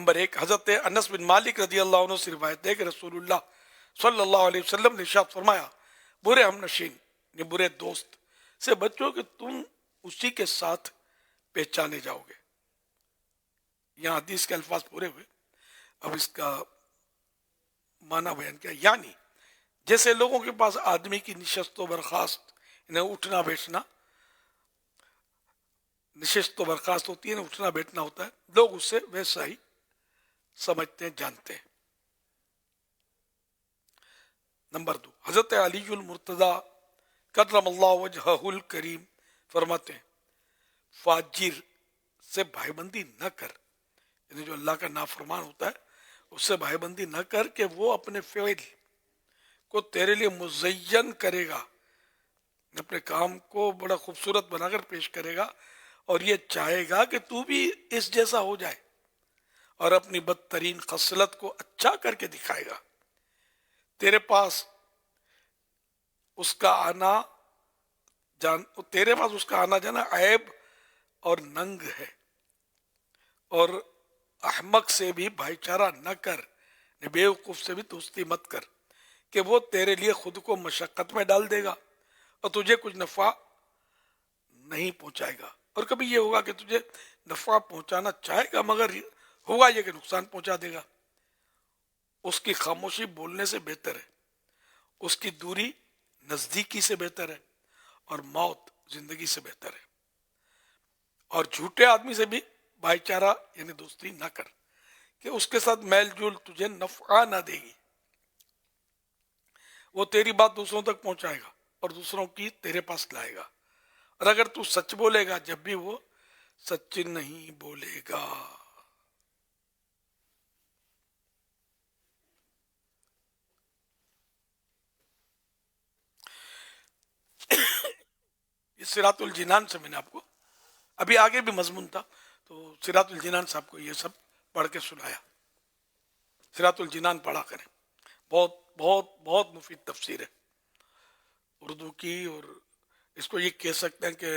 نمبر 1، حضرت انس بن مالک رضی اللہ عنہ سے روایت ہے کہ رسول اللہ صلی اللہ علیہ وسلم نے ارشاد فرمایا، برے ہم نشین یعنی برے دوست سے بچو کہ تم اسی کے ساتھ پہچانے جاؤ گے۔ یہاں حدیث کے الفاظ پورے ہوئے، اب اس کا معنی بیان کیا، یعنی جیسے لوگوں کے پاس آدمی کی نشست و برخاست انہیں اٹھنا بیٹھنا، نشست و برخاست ہوتی ہے نا، اٹھنا بیٹھنا ہوتا ہے، لوگ اس سے ویسا ہی سمجھتے ہیں، جانتے ہیں۔ نمبر 2، حضرت علی المرتضی کرم اللہ وجہہ الکریم فرماتے ہیں، فاجر سے بھائی بندی نہ کر، یعنی جو اللہ کا نافرمان ہوتا ہے اس سے بھائی بندی نہ کر کہ وہ اپنے فعل کو تیرے لیے مزین کرے گا، اپنے کام کو بڑا خوبصورت بنا کر پیش کرے گا اور یہ چاہے گا کہ تو بھی اس جیسا ہو جائے، اور اپنی بدترین خصلت کو اچھا کر کے دکھائے گا۔ تیرے پاس اس کا آنا جانا عیب اور ننگ ہے، اور احمق سے بھی بھائی چارہ نہ کر، بے وقوف سے بھی دوستی مت کر کہ وہ تیرے لیے خود کو مشقت میں ڈال دے گا اور تجھے کچھ نفع نہیں پہنچائے گا، اور کبھی یہ ہوگا کہ تجھے نفع پہنچانا چاہے گا مگر ہوگا یہ کہ نقصان پہنچا دے گا۔ اس کی خاموشی بولنے سے بہتر ہے، اس کی دوری نزدیکی سے بہتر ہے، اور موت زندگی سے بہتر ہے۔ اور جھوٹے آدمی سے بھی بھائی چارہ یعنی دوستی نہ کر کہ اس کے ساتھ میل جول تجھے نفع نہ دے گی، وہ تیری بات دوسروں تک پہنچائے گا اور دوسروں کی تیرے پاس لائے گا، اور اگر تو سچ بولے گا جب بھی وہ سچ نہیں بولے گا۔ یہ صراط الجنان سے میں نے آپ کو ابھی آگے بھی مضمون تھا تو صراط الجنان سے آپ کو یہ سب پڑھ کے سنایا۔ صراط الجنان پڑھا کریں، بہت بہت بہت مفید تفسیر ہے اردو کی، اور اس کو یہ کہہ سکتے ہیں کہ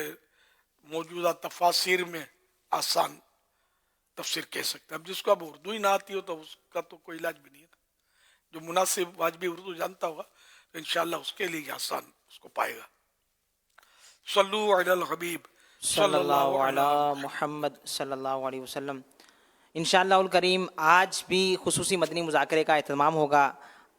موجودہ تفاسیر میں آسان تفسیر کہہ سکتے ہیں۔ اب جس کو اب اردو ہی نہ آتی ہو تو اس کا تو کوئی علاج بھی نہیں ہے، جو مناسب واجبی اردو جانتا ہوگا تو انشاءاللہ اس کے لیے آسان اس کو پائے گا۔ صلو علی الحبیب صلی اللہ علی محمد صلی اللہ علیہ وسلم۔ انشاءاللہ الکریم آج بھی خصوصی مدنی مذاکرے کا اہتمام ہوگا۔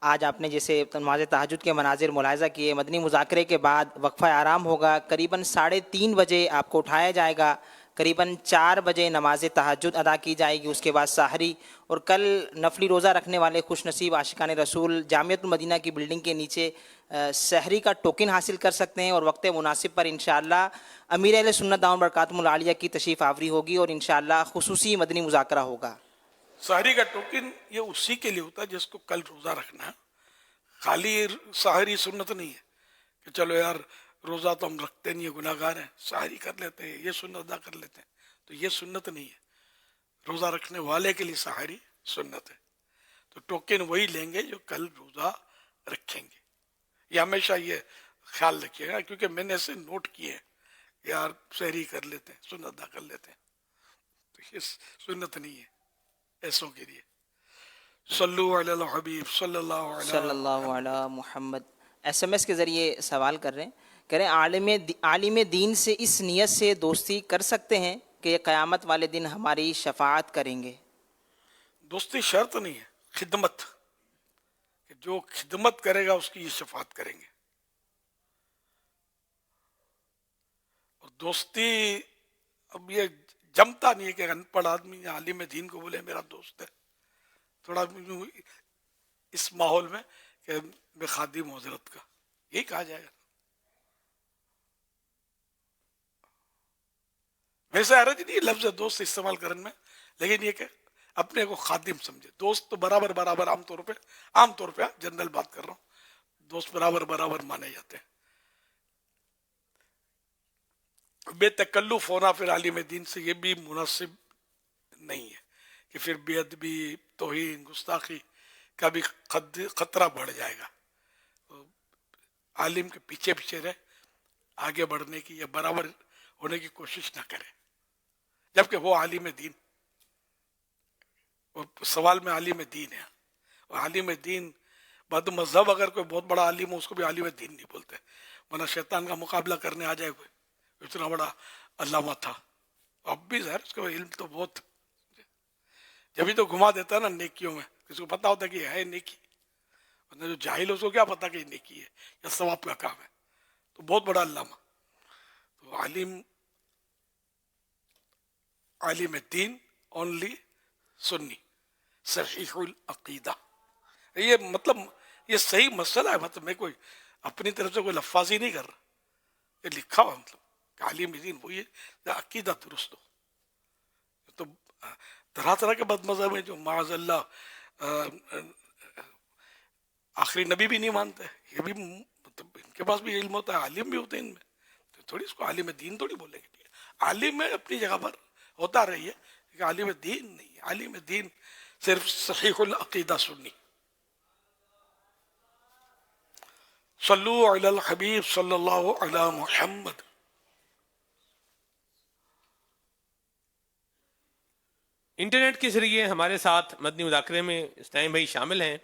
آج آپ نے جیسے نماز تہجد کے مناظر ملاحظہ کیے، مدنی مذاکرے کے بعد وقفہ آرام ہوگا، قریباً 3:30 بجے آپ کو اٹھایا جائے گا، قریباً 4 بجے نماز تہجد ادا کی جائے گی، اس کے بعد سحری، اور کل نفلی روزہ رکھنے والے خوش نصیب عاشقان رسول جامعۃ المدینہ کی بلڈنگ کے نیچے سحری کا ٹوکن حاصل کر سکتے ہیں، اور وقت مناسب پر انشاءاللہ امیر اہل سنت دامت برکاتہم العالیہ کی تشریف آوری ہوگی اور انشاءاللہ خصوصی مدنی مذاکرہ ہوگا۔ سحری کا ٹوکن یہ اسی کے لیے ہوتا ہے جس کو کل روزہ رکھنا ہے، خالی سحری سنت نہیں ہے کہ چلو یار روزہ تو ہم رکھتے نہیں ہیں، گناہ گار ہیں، سحری کر لیتے ہیں، یہ سنت ادا کر لیتے ہیں، تو یہ سنت نہیں ہے، روزہ رکھنے والے کے لیے سحری سنت ہے۔ تو ٹوکن وہی لیں گے جو کل روزہ رکھیں گے، یہ ہمیشہ یہ خیال رکھیے گا، کیونکہ میں نے ایسے نوٹ کیے ہیں یار سحری کر لیتے ہیں، سنت ادا کر لیتے ہیں، تو یہ سنت نہیں ہے ایسوں کے لیے۔ صلو علی الحبیب صلی اللہ علی محمد۔ SMS کے ذریعے سوال کر رہے ہیں، کہہ رہے ہیں عالم دین سے اس نیت سے دوستی کر سکتے ہیں کہ یہ قیامت والے دن ہماری شفاعت کریں گے؟ دوستی شرط نہیں ہے، خدمت، کہ جو خدمت کرے گا اس کی یہ شفاعت کریں گے۔ اور دوستی اب یہ جمتا نہیں ہے کہ ان پڑھ آدمی عالم دین کو بولے میرا دوست ہے، تھوڑا اس ماحول میں کہ میں خادم ہوں حضرت کا، یہی کہا جائے گا۔ ویسے حرج نہیں لفظ دوست استعمال کرنے میں، لیکن یہ کہ اپنے کو خادم سمجھے۔ دوست تو برابر عام طور پہ جنرل بات کر رہا ہوں، دوست برابر مانے جاتے ہیں۔ بے تکلف ہونا پھر عالم دین سے یہ بھی مناسب نہیں ہے کہ پھر بے ادبی، توہین، گستاخی کا بھی خطرہ بڑھ جائے گا۔ عالم کے پیچھے رہے، آگے بڑھنے کی یا برابر ہونے کی کوشش نہ کرے، جبکہ وہ عالم دین اور سوال میں عالم دین ہے، اور عالم دین بد مذہب اگر کوئی بہت بڑا عالم ہو اس کو بھی عالم دین نہیں بولتے، ورنہ شیطان کا مقابلہ کرنے آ جائے کوئی اتنا بڑا علامہ تھا، اب بھی ظاہر اس کا علم تو بہت، جبھی تو گھما دیتا ہے نا نیکیوں میں، کسی کو پتا ہوتا ہے کہ یہ ہے نیکی، ورنہ جو جاہل ہے اس کو کیا پتا کہ یہ نیکی ہے یا ثواب کا کام ہے، تو بہت بڑا علامہ، تو عالم دین اونلی سنی صحیح العقیدہ، یہ مطلب یہ صحیح مسئلہ ہے، مطلب میں کوئی اپنی طرف سے کوئی لفاظی نہیں کر رہا، یہ لکھا ہوا مطلب کہ عالم دین وہی ہے عقیدہ درست ہو، تو طرح طرح کے بد مذہب ہیں جو معاذ اللہ آخری نبی بھی نہیں مانتے، یہ بھی مطلب ان کے پاس بھی علم ہوتا ہے، عالم بھی ہوتے ہیں ان میں، تو تھوڑی اس کو عالم دین تھوڑی بولیں گے، عالم ہے اپنی جگہ پر ہوتا رہی ہے، لیکن عالم دین نہیں، عالم دین صرف صحیح العقیدہ سنی۔ صلو علی الحبیب صلی اللہ علی محمد۔ انٹرنیٹ کے ذریعے ہمارے ساتھ مدنی مذاکرے میں اسلام بھائی شامل ہیں،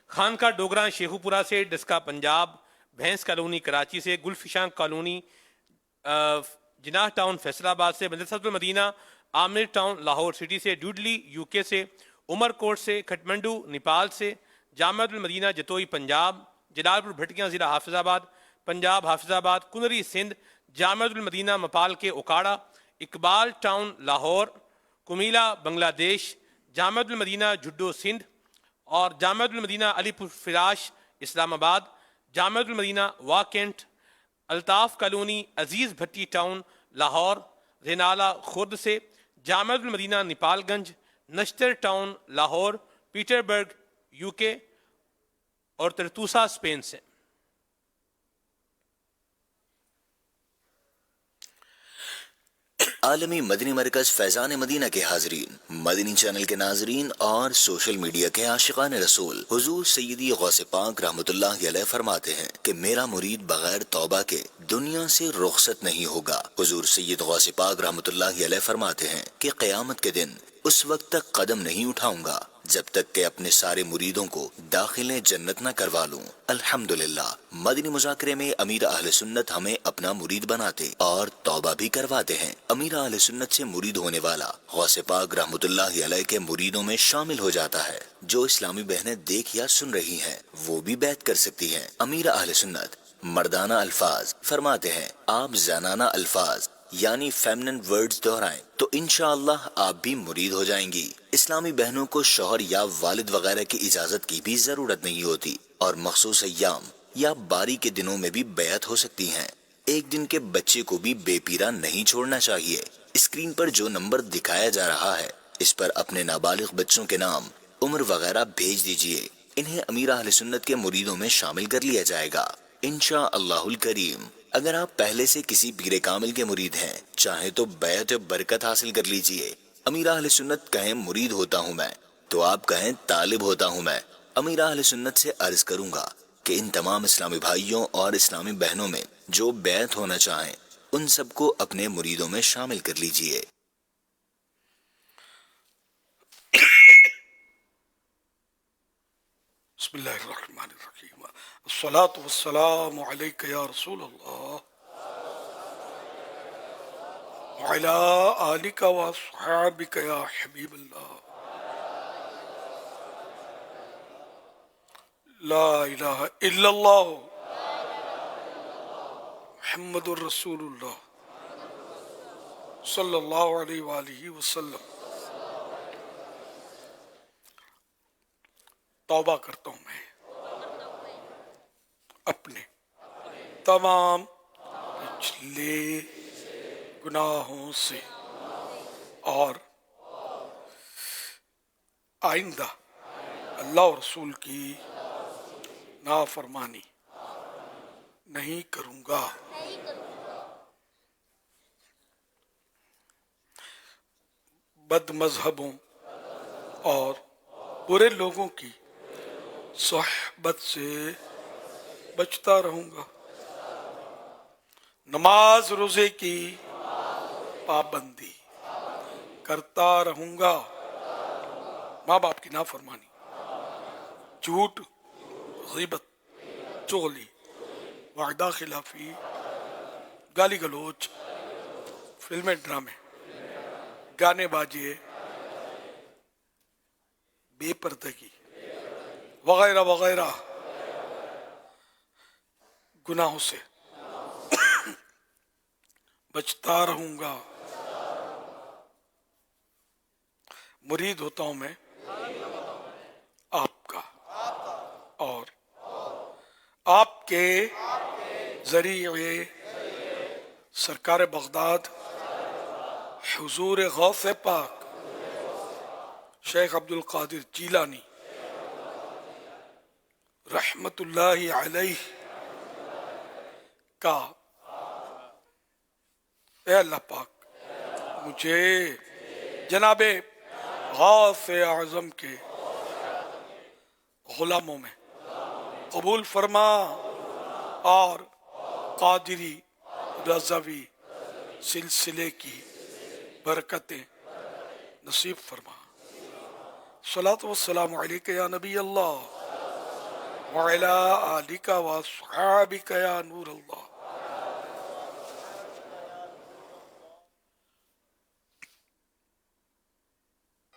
خانقاہ ڈوگراں شیخو پورہ سے، ڈسکا پنجاب، بھینس کالونی کراچی سے، گلفشاں کالونی جناح ٹاؤن فیصل آباد سے، مدرسۃ المدینہ عامر ٹاؤن لاہور سٹی سے، ڈوڈلی یو کے سے، عمر کوٹ سے، کھٹمنڈو نیپال سے، جامعۃ المدینہ جتوئی پنجاب، جلال پور بھٹکیاں ضلع حافظ آباد پنجاب، حافظ آباد کنری سندھ، جامعۃ المدینہ مپال کے اکاڑا، اقبال ٹاؤن لاہور، کمیلا بنگلہ دیش، جامعۃ المدینہ جھڈو سندھ، اور جامعۃ المدینہ علی پور فراش اسلام آباد، جامعۃ المدینہ واکینٹ، الطاف کالونی عزیز بھٹی ٹاؤن لاہور، رینالہ خرد سے، جامعۃ المدینہ نیپال گنج، نشتر ٹاؤن لاہور، پیٹر برگ یو کے، اور ترتوسا اسپین سے۔ عالمی مدنی مرکز فیضان مدینہ کے حاضرین، مدنی چینل کے ناظرین اور سوشل میڈیا کے عاشقان رسول، حضور سیدی غوث پاک رحمۃ اللہ علیہ فرماتے ہیں کہ میرا مرید بغیر توبہ کے دنیا سے رخصت نہیں ہوگا۔ حضور سید غوث پاک رحمۃ اللہ علیہ فرماتے ہیں کہ قیامت کے دن اس وقت تک قدم نہیں اٹھاؤں گا جب تک کہ اپنے سارے مریدوں کو داخل جنت نہ کروا لوں۔ الحمدللہ مدنی مذاکرے میں امیر اہل سنت ہمیں اپنا مرید بناتے اور توبہ بھی کرواتے ہیں۔ امیر اہل سنت سے مرید ہونے والا غوث پاک رحمۃ اللہ علیہ کے مریدوں میں شامل ہو جاتا ہے۔ جو اسلامی بہنیں دیکھ یا سن رہی ہیں وہ بھی بیعت کر سکتی ہیں۔ امیر اہل سنت مردانہ الفاظ فرماتے ہیں، آپ زنانہ الفاظ یعنی فیمنن ورڈز دہرائیں تو انشاءاللہ آپ بھی مرید ہو جائیں گی۔ اسلامی بہنوں کو شوہر یا والد وغیرہ کی اجازت کی بھی ضرورت نہیں ہوتی، اور مخصوص ایام یا باری کے دنوں میں بھی بیعت ہو سکتی ہیں۔ ایک دن کے بچے کو بھی بے پیرا نہیں چھوڑنا چاہیے۔ اسکرین پر جو نمبر دکھایا جا رہا ہے اس پر اپنے نابالغ بچوں کے نام، عمر وغیرہ بھیج دیجئے، انہیں امیر اہل سنت کے مریدوں میں شامل کر لیا جائے گا انشاءاللہ الکریم۔ اگر آپ پہلے سے کسی پیر کامل کے مرید ہیں، چاہے تو بیعت برکت حاصل کر لیجئے۔ امیر اہل سنت کہیں مرید ہوتا ہوں میں تو آپ کہیں طالب ہوتا ہوں میں۔ امیر اہل سنت سے عرض کروں گا کہ ان تمام اسلامی بھائیوں اور اسلامی بہنوں میں جو بیعت ہونا چاہیں ان سب کو اپنے مریدوں میں شامل کر لیجئے۔ بسم اللہ الرحمن الرحیم، الصلاۃ والسلام علیک یا رسول اللہ وعلی آلک واصحابک یا حبیب اللہ، لا الہ الا اللہ محمد الرسول اللہ صلی اللہ علیہ وآلہ وسلم۔ توبہ کرتا ہوں میں اپنے تمام پچھلے گناہوں سے اور آئندہ اللہ اور رسول کی نافرمانی نہیں کروں گا۔ بد مذہبوں اور برے لوگوں کی صحبت سے بچتا رہوں گا، نماز روزے کی پابندی کرتا رہوں گا، ماں باپ کی نافرمانی، جھوٹ، غیبت، چغلی، وعدہ خلافی، گالی گلوچ، فلمیں ڈرامے، گانے باجے، بے پردگی وغیرہ وغیرہ گناہوں سے بچتا رہوں گا۔ مرید ہوتا ہوں میں آپ کا، اور آپ کے ذریعے سرکار بغداد حضور غوث پاک شیخ عبد القادر جیلانی رحمت اللہ علیہ کا اے اللہ پاک مجھے جناب غوث اعظم کے غلاموں میں قبول فرما اور قادری رضوی سلسلے کی برکتیں نصیب فرما۔ صلاۃ والسلام علیک یا نبی اللہ وعلی آلک واصحابک یا نور اللہ۔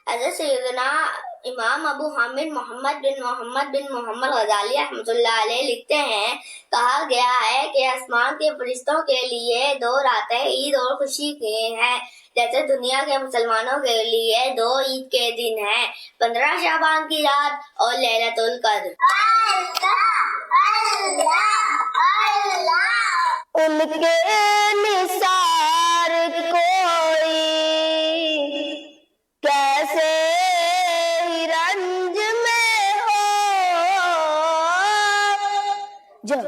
حضرت سیدنا امام ابو حامد محمد بن محمد غزالی رحمۃ اللہ علیہ لکھتے ہیں، کہا گیا ہے کہ آسمان کے فرشتوں کے لیے 2 راتیں عید اور خوشی کی ہیں، جیسے دنیا کے مسلمانوں کے لیے 2 عید کے دن ہیں، 15 شعبان کی رات اور لیلۃ القدر۔ ان کے نثار کوئی کیسے رنج میں ہو، جب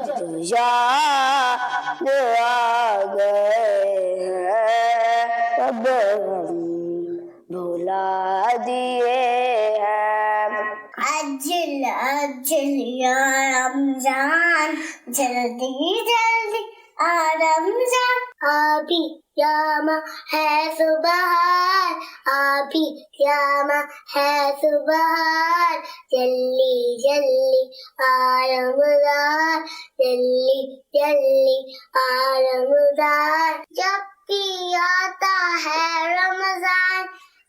یاد آ گئے ہیں تب ہم بھلا دیے ہیں۔ عجل عجل یا رمضان، جلدی جلدی آ رمضان، ابھی قیامہ ہے سبحان، ابھی قیامہ ہے سبحان، جلدی جلدی آ رمضان، جلدی جلدی آ رمضان، جب بھی آتا ہے رمضان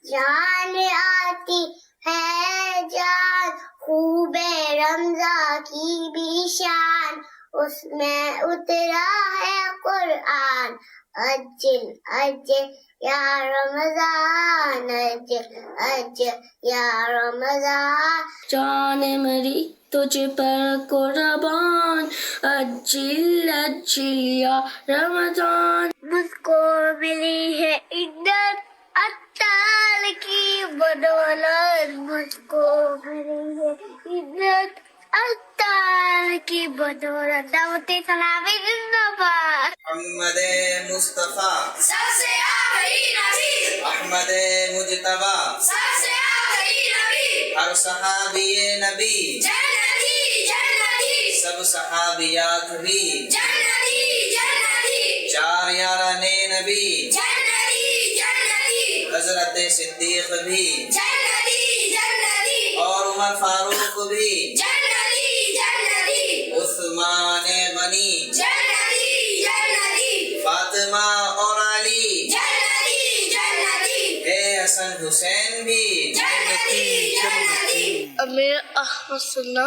جان آتی ہے جان، خوب رمضان کی بھی شان، اس میں اترا ہے قرآن، اجل اجل یا رمضان، اجل اجل یا رمضان، جان میری تجھ پر قربان، اجل اجل یا رمضان، مجھ کو ملی ہے عزت اطہار کی بدولت، مجھ کو ملی ہے عزت اطہار کی بدولت، دعوت اسلامی زندہ باد۔ محمد مصطفیٰ سب سے آخری نبی، احمد مجتبیٰ سب سے آخری نبی، ہر صحابی نبی جنتی جنتی، سب صحابیات بھی جنتی جنتی، 4 یاران نبی جنتی جنتی، حضرت صدیق بھی جنتی جنتی، اور عمر فاروق بھی جنتی جنتی، عثمان غنی جنتی جنتی، فاطمہ اور علی جنتی جنتی، اے حسن حسین بھی جنتی جنتی۔ امیر احمد سننا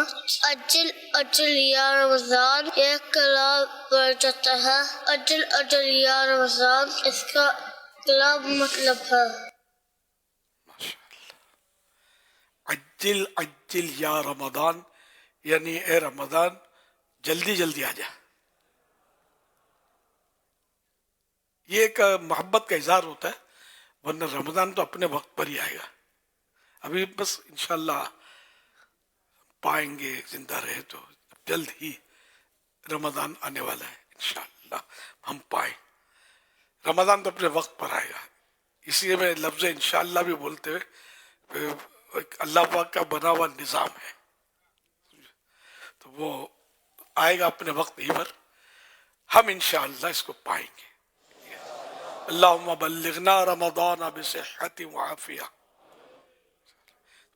اجل اجل یا رمضان، یہ کلام پڑھ جاتا ہے، اجل اجل یا رمضان اس کا کلام مطلب ہے عجل عجل یا رمضان، یعنی اے رمضان جلدی جلدی آ جا۔ یہ ایک محبت کا اظہار ہوتا ہے، ورنہ رمضان تو اپنے وقت پر ہی آئے گا۔ ابھی بس انشاءاللہ پائیں گے، زندہ رہے تو جلد ہی رمضان آنے والا ہے، انشاءاللہ ہم پائیں۔ رمضان تو اپنے وقت پر آئے گا، اس لیے میں لفظ انشاءاللہ بھی بولتے ہوئے ایک اللہ پاک کا بنا ہوا نظام ہے، تو وہ آئے گا اپنے وقت ہی پر، ہم انشاءاللہ اس کو پائیں گے۔ اللہم بلغنا رمضان بصحت وعافیہ۔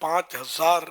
5000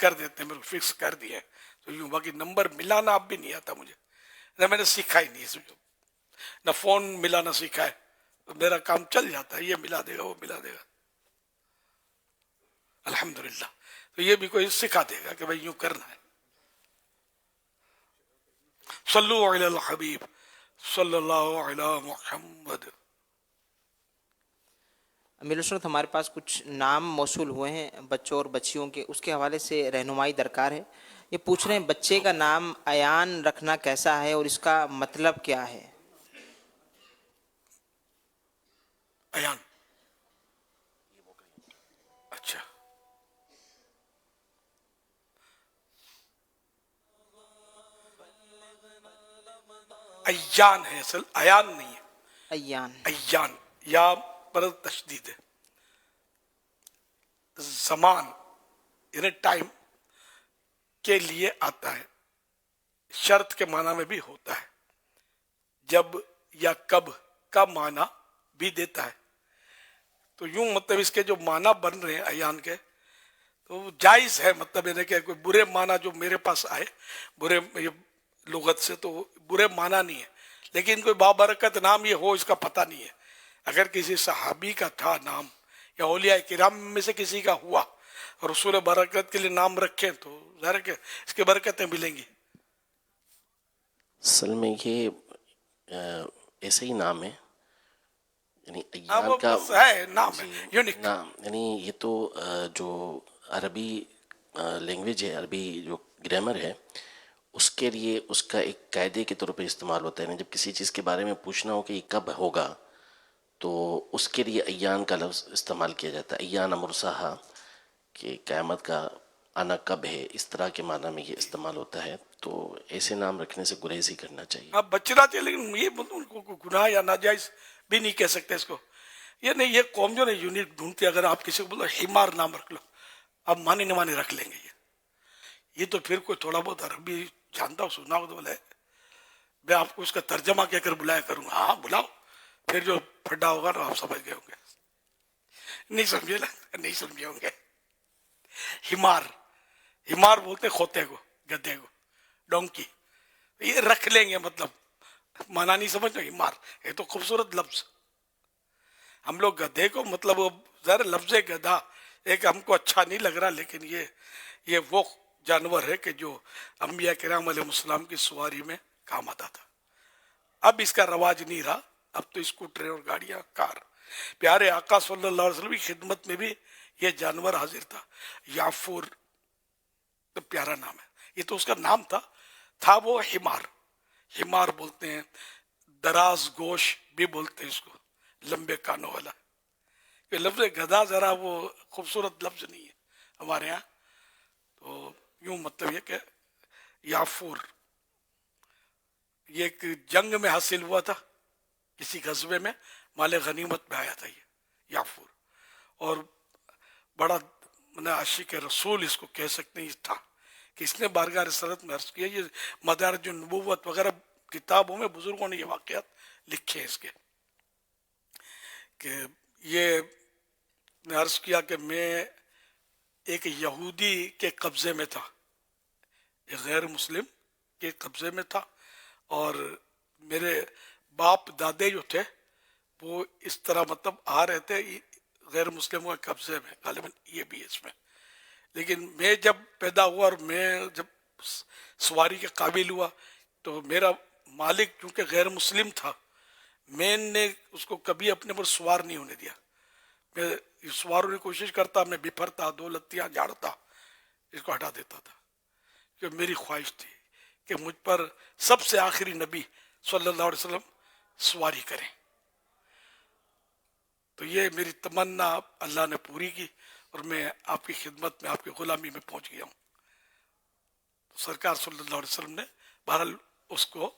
کر دیتے ہیں، میرے کو فکس کر دیا ہے. تو یوں باقی نمبر ملانا اب بھی نہیں آتا مجھے، نہ میں نے سیکھا ہی نہیں سمجھو، نہ فون ملانا سیکھا ہے. تو میرا کام چل جاتا ہے، یہ ملا دے گا وہ ملا دے گا الحمدللہ. تو یہ بھی کوئی سکھا دے گا کہ بھائی یوں کرنا ہے. صلو علی الحبیب صلی اللہ علی محمد. امیر السنت ہمارے پاس کچھ نام موصول ہوئے ہیں بچوں اور بچیوں کے، اس کے حوالے سے رہنمائی درکار ہے. یہ پوچھ رہے ہیں بچے کا نام ایان رکھنا کیسا ہے اور اس کا مطلب کیا ہے؟ ایان، اچھا ایان ہے، اصل ایان نہیں ہے، ایان. ایان یا پر تشدید ہے. زمان یعنی ٹائم کے لیے آتا ہے، شرط کے معنی میں بھی ہوتا ہے، جب یا کب کا معنی بھی دیتا ہے. تو یوں مطلب اس کے جو معنی بن رہے ہیں ایان کے تو جائز ہے، مطلب یعنی کہ کوئی برے معنی جو میرے پاس آئے برے لغت سے تو برے معنی نہیں ہے، لیکن کوئی بابرکت نام یہ ہو اس کا پتہ نہیں ہے. اگر کسی صحابی کا تھا نام یا اولیاء کرام میں سے کسی کا ہوا اور رسول برکت کے لیے نام رکھیں تو ظاہر کہ اس کی برکتیں ملیں گی. اصل میں یہ ایسے ہی نام ہے، یعنی وہ ایان کا بس ہے نام ہے یونیک. نام، یعنی یہ تو جو عربی لینگویج ہے، عربی جو گرامر ہے اس کے لیے اس کا ایک قاعدے کے طور پہ استعمال ہوتا ہے. جب کسی چیز کے بارے میں پوچھنا ہو کہ یہ کب ہوگا تو اس کے لیے ایان کا لفظ استعمال کیا جاتا ہے. ایان مرساہا کہ قیامت کا آنا کب ہے، اس طرح کے معنی میں یہ استعمال ہوتا ہے. تو ایسے نام رکھنے سے گریز ہی کرنا چاہیے. اب بچنا چاہیے، لیکن یہ ان کو گناہ یا ناجائز بھی نہیں کہہ سکتے اس کو. یہ نہیں، یہ قوم جو نہیں یونیک ڈھونڈتی ہے. اگر آپ کسی کو بولو حمار نام رکھ لو، اب مانی نہ مانی رکھ لیں گے. یہ تو پھر کوئی تھوڑا بہت عربی جانتا ہو سنا ہو تو بولے میں آپ کو اس کا ترجمہ کہہ کر بلایا کروں گا. ہاں بلاؤ، پھر جو پھڈا ہوگا نا آپ سمجھ گئے ہوں گے. نہیں سمجھے نا، نہیں سمجھے ہوں گے. حمار، حمار بولتے کھوتے کو، گدھے کو، ڈونکی. یہ رکھ لیں گے، مطلب مانا نہیں سمجھتے. حمار یہ تو خوبصورت لفظ. ہم لوگ گدھے کو مطلب ذرا لفظ گدھا ایک ہم کو اچھا نہیں لگ رہا، لیکن یہ وہ جانور ہے کہ جو انبیاء کرام علیہ السلام کی سواری میں کام آتا تھا. اب اس کا رواج نہیں رہا، اب تو اسکوٹر اور گاڑیاں، کار. پیارے آقا صلی اللہ علیہ وسلم کی خدمت میں بھی یہ جانور حاضر تھا. یافور تو پیارا نام ہے، یہ تو اس کا نام تھا وہ حمار. حمار بولتے ہیں، دراز گوش بھی بولتے ہیں اس کو، لمبے کانوں والا. یہ لفظ گدھا ذرا وہ خوبصورت لفظ نہیں ہے ہمارے ہاں. تو یوں مطلب یہ کہ یافور یہ ایک جنگ میں حاصل ہوا تھا، کسی غزوے میں مال غنیمت میں آیا تھا یہ یافور. اور بڑا عاشق رسول اس کو کہہ سکتے ہیں تھا کہ اس نے بارگاہ رسالت میں عرض کیا. یہ مدارج النبوت وغیرہ کتابوں میں بزرگوں نے یہ واقعات لکھے ہیں اس کے، کہ یہ نے عرض کیا کہ میں ایک یہودی کے قبضے میں تھا، ایک غیر مسلم کے قبضے میں تھا، اور میرے باپ دادے جو تھے وہ اس طرح مطلب آ رہے تھے غیر مسلموں کے قبضے میں، غالباً یہ بھی ہے اس میں. لیکن میں جب پیدا ہوا اور میں جب سواری کے قابل ہوا تو میرا مالک چونکہ غیر مسلم تھا، میں نے اس کو کبھی اپنے پر سوار نہیں ہونے دیا. میں سوار ہونے کی کوشش کرتا، میں بپھرتا، دو لتیاں جھاڑتا، اس کو ہٹا دیتا تھا. کہ میری خواہش تھی کہ مجھ پر سب سے آخری نبی صلی اللہ علیہ وسلم سواری کریں. تو یہ میری تمنا اللہ نے پوری کی اور میں آپ کی خدمت میں، آپ کی غلامی میں پہنچ گیا ہوں. سرکار صلی اللہ علیہ وسلم نے بہرحال اس کو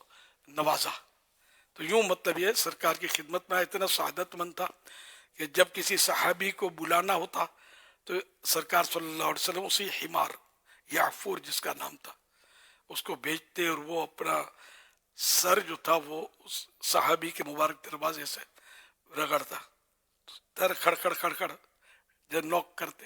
نوازا. تو یوں مطلب یہ سرکار کی خدمت میں اتنا سعادت مند تھا کہ جب کسی صحابی کو بلانا ہوتا تو سرکار صلی اللہ علیہ وسلم اسی حمار یعفور جس کا نام تھا اس کو بھیجتے، اور وہ اپنا سر جو تھا وہ اس صحابی کے مبارک دروازے سے رگڑتا، در کھڑ کھڑ کھڑ کھڑ جب نوک کرتے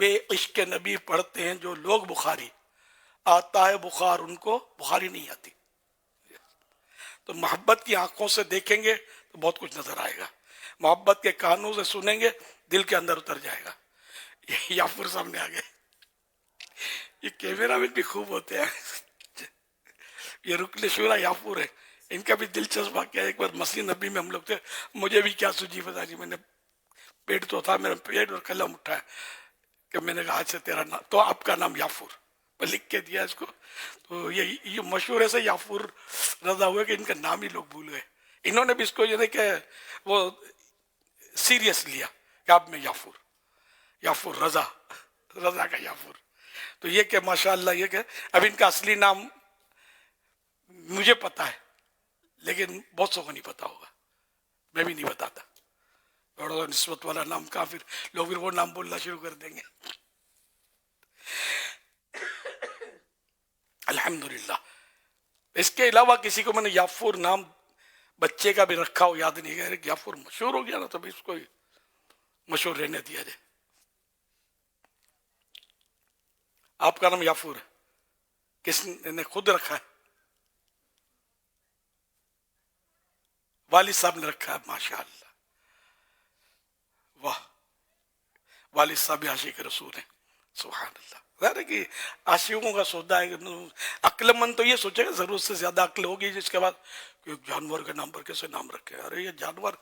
بے عشق نبی پڑھتے ہیں جو لوگ بخاری، آتا ہے بخار ان کو بخاری نہیں آتی. تو محبت کی آنکھوں سے دیکھیں گے تو بہت کچھ نظر آئے گا، محبت کے کانوں سے سنیں گے دل کے اندر اتر جائے گا. یہ یافور سامنے آ گئے، یہ کیمرہ مین بھی خوب ہوتے ہیں. یہ رکن شورا یافور ہے، ان کا بھی دلچسپ واقعہ. ایک بار مسجد نبی میں ہم لوگ تھے، مجھے بھی کیا سوجی پتا نہیں، میں نے پیٹ تو تھا میرا، پیٹ اور قلم اٹھایا کہ میں نے کہا آج سے تیرا نام تو آپ کا نام یافور، میں لکھ کے دیا اس کو. تو یہ مشہور ایسے یافور رضا ہوئے کہ ان کا نام ہی لوگ بھول گئے. انہوں نے بھی اس کو یہ کہ وہ سیریس لیا کہ آپ میں یافور رضا کا یافور. تو یہ کہ ماشاءاللہ یہ کہ اب ان کا اصلی نام مجھے پتا ہے لیکن بہت سو کو نہیں پتا ہوگا، میں بھی نہیں بتاتا. بڑا نسبت والا نام کہاں پھر لوگ پھر وہ نام بولنا شروع کر دیں گے. الحمدللہ. اس کے علاوہ کسی کو میں نے یافور نام بچے کا بھی رکھا ہو یاد نہیں ہے، یافور مشہور ہو گیا نا تو اس کو مشہور رہنے دیا جائے. آپ کا نام یافور ہے، کس نے خود رکھا ہے؟ والد صاحب نے رکھا ہے. ماشاءاللہ، واہ، والد صاحب عاشق رسول ہیں. سبحان اللہ. ظاہر ہے کہ عاشقوں کا سودا ہے. عقل مند تو یہ سوچے گا ضرورت سے زیادہ عقل ہوگی جس کے بعد کہ جانور کے نام پر کیسے نام رکھے. ارے یہ جانور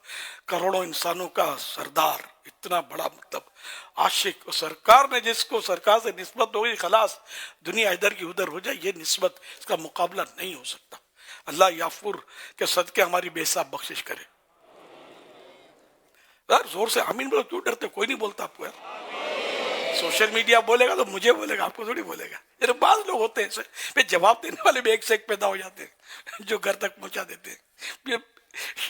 کروڑوں انسانوں کا سردار، اتنا بڑا مطلب عاشق. اور سرکار نے جس کو سرکار سے نسبت ہوگی خلاص دنیا ادھر کی ادھر ہو جائے. یہ نسبت اس کا مقابلہ نہیں ہو سکتا. اللہ یافور کے صدقے ہماری بے حساب بخشش کرے. یار زور سے آمین بولو، کیوں ڈرتے؟ کوئی نہیں بولتا آپ کو یار. سوشل میڈیا بولے گا تو مجھے بولے گا، آپ کو تھوڑی بولے گا. یار بعض لوگ ہوتے ہیں ایسے جواب دینے والے بھی ایک سے ایک پیدا ہو جاتے ہیں جو گھر تک پہنچا دیتے ہیں.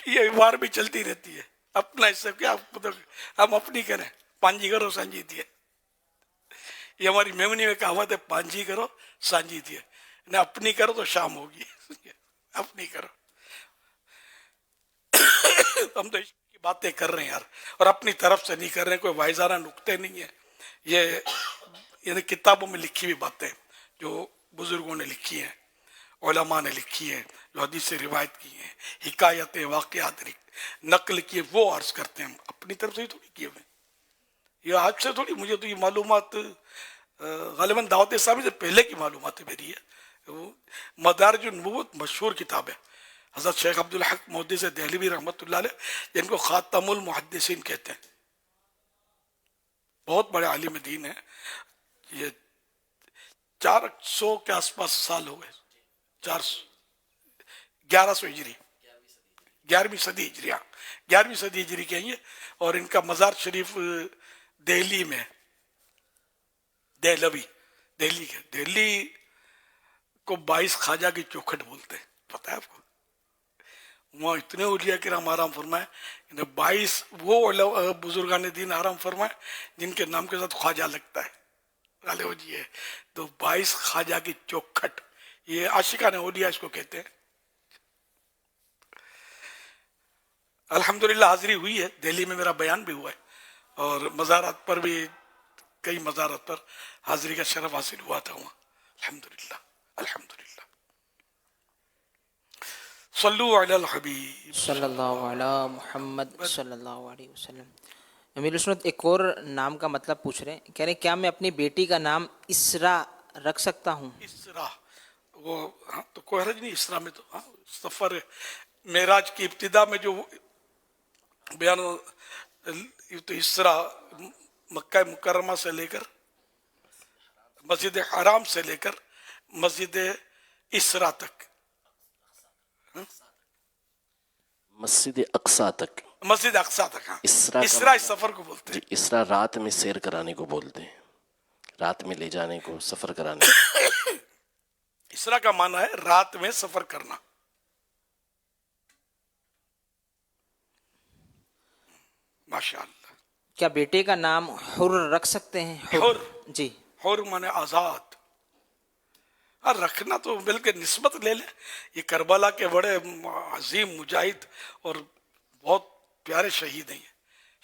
یہ وار بھی چلتی رہتی ہے. اپنا اس سے کیا ہم اپنی کریں، پانجی کرو سانجی دیے. یہ ہماری میمنی میں کہاوت ہے، پانجی کرو سانجی دیے. نہ اپنی کرو تو شام ہوگی. اپنی کرو. ہم تو کی باتیں کر رہے ہیں یار، اور اپنی طرف سے نہیں کر رہے ہیں. کوئی وائزانہ نکتے نہیں ہے. یہ یعنی کتابوں میں لکھی ہوئی باتیں جو بزرگوں نے لکھی ہیں، علماء نے لکھی ہیں، جو حدیث سے روایت کی ہیں، حکایتیں واقعات نقل کیے، وہ عرض کرتے ہیں. اپنی طرف سے ہی تھوڑی کیے ہوئے. یہ آج سے تھوڑی، مجھے تو یہ معلومات غالباً دعوت اسلامی سے پہلے کی معلومات میری ہے. مدارج النبوت مشہور کتاب ہے. حضرت شیخ عبدالحق محدث دہلوی رحمۃ اللہ علیہ جن کو خاتم المحدثین کہتے ہیں، بہت بڑے عالم دین ہیں. یہ 400 کے آس پاس سال ہو گئے، 1100 ہجری، 11ویں صدی ہجری، 11ویں صدی ہجری کے ہیں یہ. اور ان کا مزار شریف دہلی میں، دہلوی، دہلی کو 22 خواجہ کی چوکھٹ بولتے ہیں. پتہ ہے آپ کو؟ وہاں اتنے اولیاء کرام آرام فرمائے، 22 وہ بزرگان دین آرام فرمائے جن کے نام کے ساتھ خواجہ لگتا ہے. غالب جی ہے تو 22 خواجہ کی چوکھٹ، یہ عاشقان اولیاء اس کو کہتے ہیں. الحمدللہ حاضری ہوئی ہے دہلی میں، میرا بیان بھی ہوا ہے، اور مزارات پر بھی کئی مزارات پر حاضری کا شرف حاصل ہوا تھا وہاں. الحمدللہ الحمدللہ. صلو علی الحبیب صلی اللہ علی محمد صلی اللہ علیہ وسلم. امیر سنت ایک اور نام کا مطلب پوچھ رہے ہیں، کہہ رہے ہیں کیا میں اپنی بیٹی کا نام اسرا رکھ سکتا ہوں؟ اسرا، وہ ہاں تو کوئی حرج نہیں. اسرا میں تو ہاں سفر معراج کی ابتدا میں جو بیان، تو اسرا مکہ مکرمہ سے لے کر مسجد حرام سے لے کر مسجد اسرا تک، مسجد اقصا تک، مسجد اقصا تک. ہاں اسرا اسرا اس سفر کو بولتے ہیں. جی، اسرا رات میں سیر کرانے کو بولتے ہیں، رات میں لے جانے کو، سفر کرانے کو. اسرا کا معنی ہے رات میں سفر کرنا. ماشاءاللہ. کیا بیٹے کا نام حر رکھ سکتے ہیں؟ حر، جی. حر مانے آزاد. اور رکھنا تو بلکہ نسبت لے لیں. یہ کربلا کے بڑے عظیم مجاہد اور بہت پیارے شہید ہیں.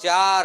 4।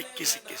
21-21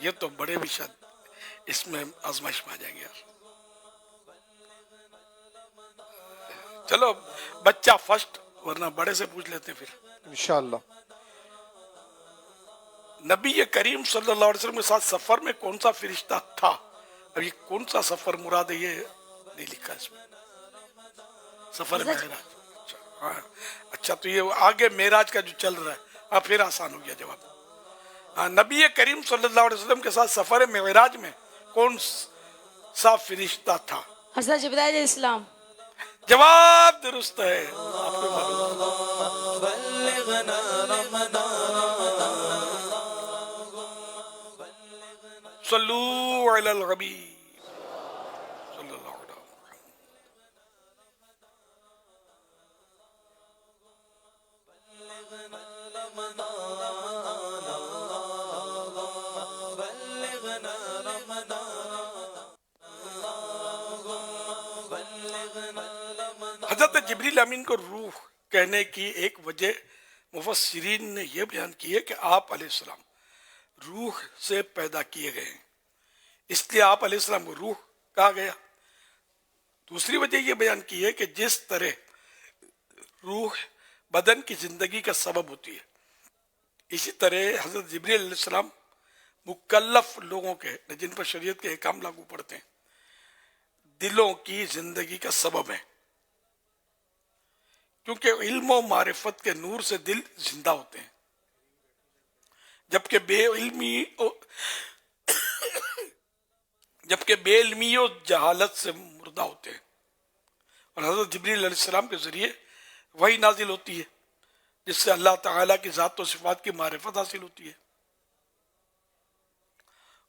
یہ تو بڑے بھی شاید اس میں آزمائش میں آ جائیں گے یار. چلو بچہ فرسٹ, ورنہ بڑے سے پوچھ لیتے ہیں پھر انشاءاللہ. نبی کریم صلی اللہ علیہ وسلم کے ساتھ سفر میں کون سا فرشتہ تھا؟ اب یہ کون سا سفر مراد ہے یہ نہیں لکھا اس میں. سفر معراج. اچھا تو یہ آگے معراج کا جو چل رہا ہے اب پھر آسان ہو گیا جواب. نبی کریم صلی اللہ علیہ وسلم کے ساتھ سفر معراج میں کون سا فرشتہ تھا؟ حضرت جبرائیل علیہ السلام. جواب درست ہے. صلو علی الحبیب صلی اللہ علیہ وسلم. حضرت جبریل امین کو روح کہنے کی ایک وجہ مفسرین نے یہ بیان کی ہے کہ آپ علیہ السلام روح سے پیدا کیے گئے ہیں, اس لیے آپ علیہ السلام کو روح کہا گیا. دوسری وجہ یہ بیان کی ہے کہ جس طرح روح بدن کی زندگی کا سبب ہوتی ہے, اسی طرح حضرت جبریل علیہ السلام مکلف لوگوں کے جن پر شریعت کے احکام لاگو پڑتے ہیں دلوں کی زندگی کا سبب ہے, کیونکہ علم و معرفت کے نور سے دل زندہ ہوتے ہیں جبکہ بے علمی و جہالت سے مردہ ہوتے ہیں. اور حضرت جبریل علیہ السلام کے ذریعے وحی نازل ہوتی ہے جس سے اللہ تعالیٰ کی ذات و صفات کی معرفت حاصل ہوتی ہے,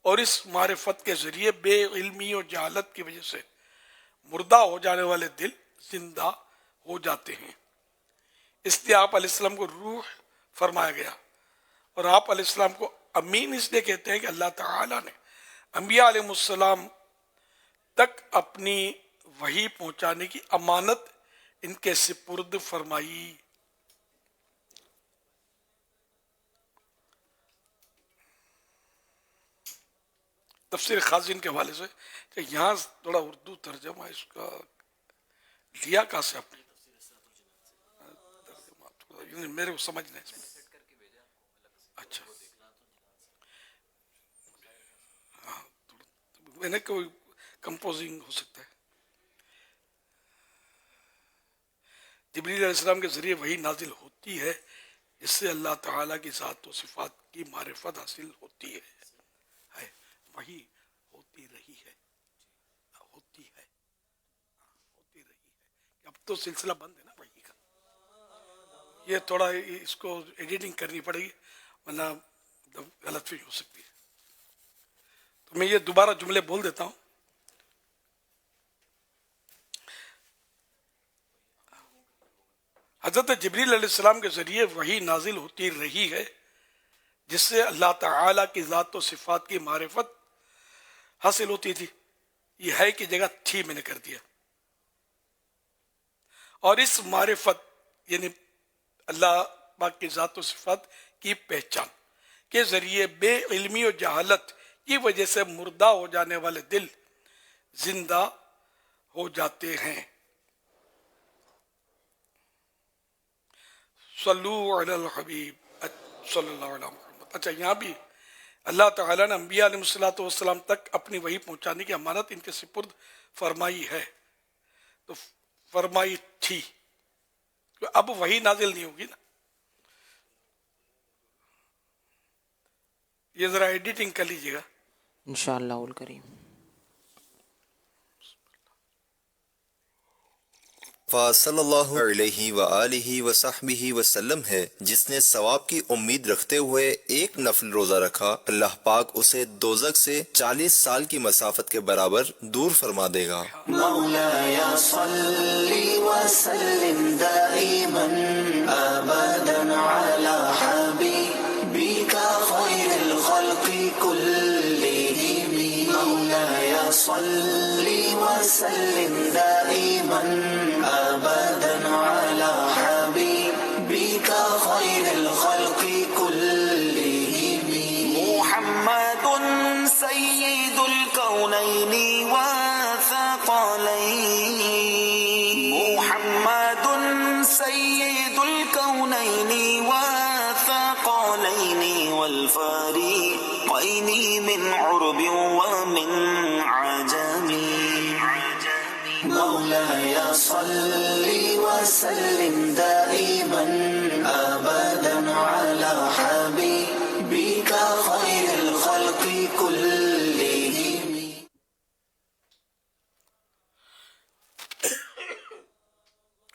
اور اس معرفت کے ذریعے بے علمی و جہالت کی وجہ سے مردہ ہو جانے والے دل زندہ ہو جاتے ہیں. اس لیے آپ علیہ السلام کو روح فرمایا گیا, اور آپ علیہ السلام کو امین اس لیے کہتے ہیں کہ اللہ تعالیٰ نے انبیاء علیہ السلام تک اپنی وحی پہنچانے کی امانت ان کے سپرد فرمائی. تفسیر خازن کے حوالے سے کہ یہاں تھوڑا اردو ترجمہ اس کا لیا کہاں سے آپ نے؟ میرے کو سمجھنا ہے. اچھا میں نے کوئی کمپوزنگ ہو سکتا ہے. جبریل علیہ السلام کے ذریعے وہی نازل ہوتی ہے جس سے اللہ تعالیٰ کی ذات و صفات کی معرفت حاصل ہوتی ہے. وہی ہوتی رہی ہے. اب تو سلسلہ بند ہے نا وہی کا. یہ تھوڑا اس کو ایڈیٹنگ کرنی پڑے گی ورنہ غلط فہمی ہو سکتی ہے. تو میں یہ دوبارہ جملے بول دیتا ہوں. حضرت جبریل علیہ السلام کے ذریعے وحی نازل ہوتی رہی ہے جس سے اللہ تعالیٰ کی ذات و صفات کی معرفت حاصل ہوتی تھی. یہ ہے کی جگہ تھی میں نے کر دیا. اور اس معرفت یعنی اللہ پاک کی ذات و صفات کی پہچان کے ذریعے بے علمی و جہالت کی وجہ سے مردہ ہو جانے والے دل زندہ ہو جاتے ہیں. صلو علی الحبیب صلی اللہ علیہ وسلم. اچھا یہاں بھی اللہ تعالیٰ نے انبیاء علیہ السلام تک اپنی وحی پہنچانے کی امانت ان کے سپرد فرمائی ہے. تو فرمائی تھی, اب وحی نازل نہیں ہوگی نا. یہ ذرا ایڈیٹنگ کر لیجیے گا انشاءاللہ الکریم. صلی اللہ علیہ وآلہ وصحبہ وسلم ہے جس نے ثواب کی امید رکھتے ہوئے ایک نفل روزہ رکھا, اللہ پاک اسے دوزخ سے 40 سال کی مسافت کے برابر دور فرما دے گا. مولاي صل وسلم دائما ابدا على حبيبك خير الخلق كلهم. مولاي صل وسلم دائما ابدا على حبيبك خير الخلق كلهم. محمد الحولين والفريقين من عرب ومن عجم مولاي صل وسلم دائما أبدا على حبيبك خير الخلق كلهم.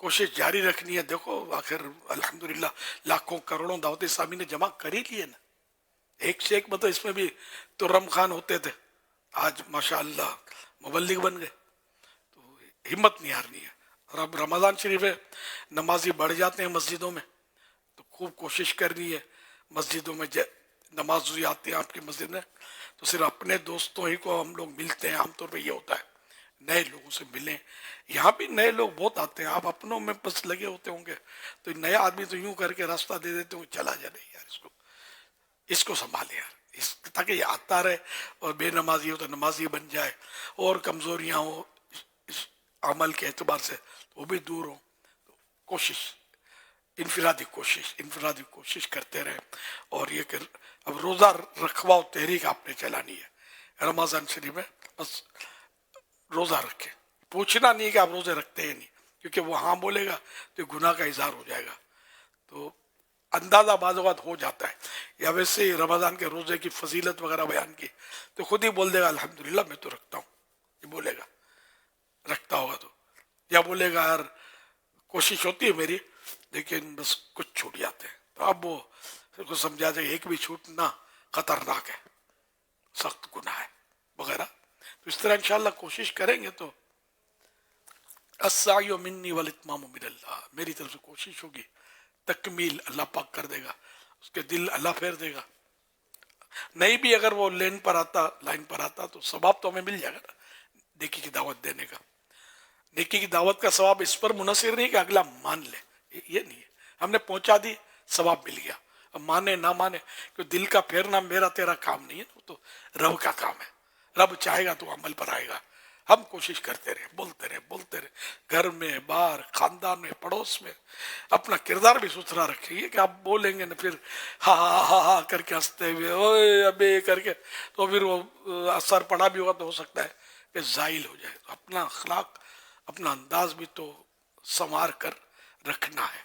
کوشش جاری رکھنی ہے. دیکھو آخر الحمدللہ لاکھوں کروڑوں دعوت اسلامی نے جمع کر ہی لیے نا. ایک سے ایک مطلب اس میں بھی ترم خان ہوتے تھے, آج ماشاءاللہ مبلغ بن گئے. تو ہمت نہیں ہارنی ہے. اور اب رمضان شریف ہے, نمازی بڑھ جاتے ہیں مسجدوں میں, تو خوب کوشش کرنی ہے مسجدوں میں نماز ہوئی آتی ہے آپ کی مسجد میں تو صرف اپنے دوستوں ہی کو ہم لوگ ملتے ہیں. عام طور پہ یہ ہوتا ہے نئے لوگوں سے ملیں. یہاں بھی نئے لوگ بہت آتے ہیں, آپ اپنوں میں بس لگے ہوتے ہوں گے, تو نیا آدمی تو یوں کر کے راستہ دے دیتے ہوں, چلا جا نہیں یار, اس کو سنبھالے یار, تاکہ یہ آتا رہے اور بے نمازی ہو تو نمازی بن جائے, اور کمزوریاں ہو اس عمل کے اعتبار سے وہ بھی دور ہوں. کوشش انفرادی کوشش کرتے رہے. اور یہ کہ اب روزہ رکھواؤ تحریک آپ نے چلانی ہے رمضان شریف میں. بس روزہ رکھے, پوچھنا نہیں کہ آپ روزے رکھتے ہیں نہیں, کیونکہ وہ ہاں بولے گا تو گناہ کا اظہار ہو جائے گا. تو اندازہ بعض اوقات ہو جاتا ہے, یا ویسے ہی رمضان کے روزے کی فضیلت وغیرہ بیان کی تو خود ہی بول دے گا الحمدللہ میں تو رکھتا ہوں, یہ بولے گا رکھتا ہوگا تو, یا بولے گا یار کوشش ہوتی ہے میری لیکن بس کچھ چھوٹ جاتے ہیں. تو اب وہ کو سمجھا جائے ایک بھی چھوٹنا خطرناک ہے, سخت گناہ ہے وغیرہ. تو اس طرح انشاءاللہ کوشش کریں گے تو السعی منی والاتمام من اللہ, میری طرف سے کوشش ہوگی, تکمیل اللہ پاک کر دے گا, اس کے دل اللہ پھیر دے گا. نہیں بھی اگر وہ لائن پر آتا تو ثواب تو ہمیں مل جائے گا نا نیکی کی دعوت دینے کا. نیکی کی دعوت کا ثواب اس پر منحصر نہیں کہ اگلا مان لے, یہ نہیں ہے. ہم نے پہنچا دی, ثواب مل گیا. اب مانے نہ مانے, کیونکہ دل کا پھیرنا میرا تیرا کام نہیں ہے, وہ تو رب کا کام ہے. رب چاہے گا تو عمل پر آئے گا. ہم کوشش کرتے رہے, بولتے رہے, گھر میں, باہر, خاندان میں, پڑوس میں, اپنا کردار بھی ستھرا رکھیں. کہ آپ بولیں گے نا پھر ہاں ہاں ہاں ہاں کر کے ہنستے ہوئے اوے ابے کر کے, تو پھر وہ اثر پڑا بھی ہوگا تو ہو سکتا ہے کہ زائل ہو جائے. تو اپنا اخلاق, اپنا انداز بھی تو سنوار کر رکھنا ہے.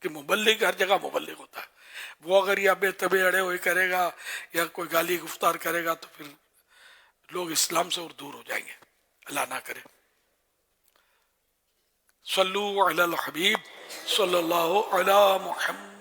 کہ مبلغ ہر جگہ مبلغ ہوتا ہے, وہ اگر یہ ابے تبے اڑے ہوئے کرے گا یا کوئی گالی گفتار کرے گا تو پھر لوگ اسلام سے اور دور ہو جائیں گے, اللہ نہ کرے. صلو علی الحبیب صلی اللہ علی محمد.